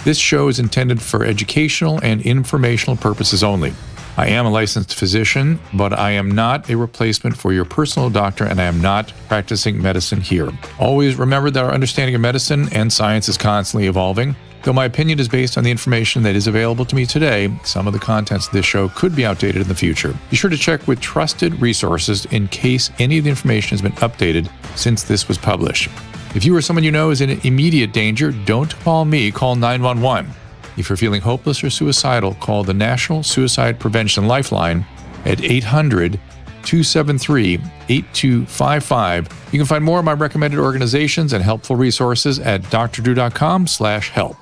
This show is intended for educational and informational purposes only. I am a licensed physician, but I am not a replacement for your personal doctor, and I am not practicing medicine here. Always remember that our understanding of medicine and science is constantly evolving. Though my opinion is based on the information that is available to me today, some of the contents of this show could be outdated in the future. Be sure to check with trusted resources in case any of the information has been updated since this was published. If you or someone you know is in immediate danger, don't call me, call 911. If you're feeling hopeless or suicidal, call the National Suicide Prevention Lifeline at 800-273-8255. You can find more of my recommended organizations and helpful resources at drdrew.com/help.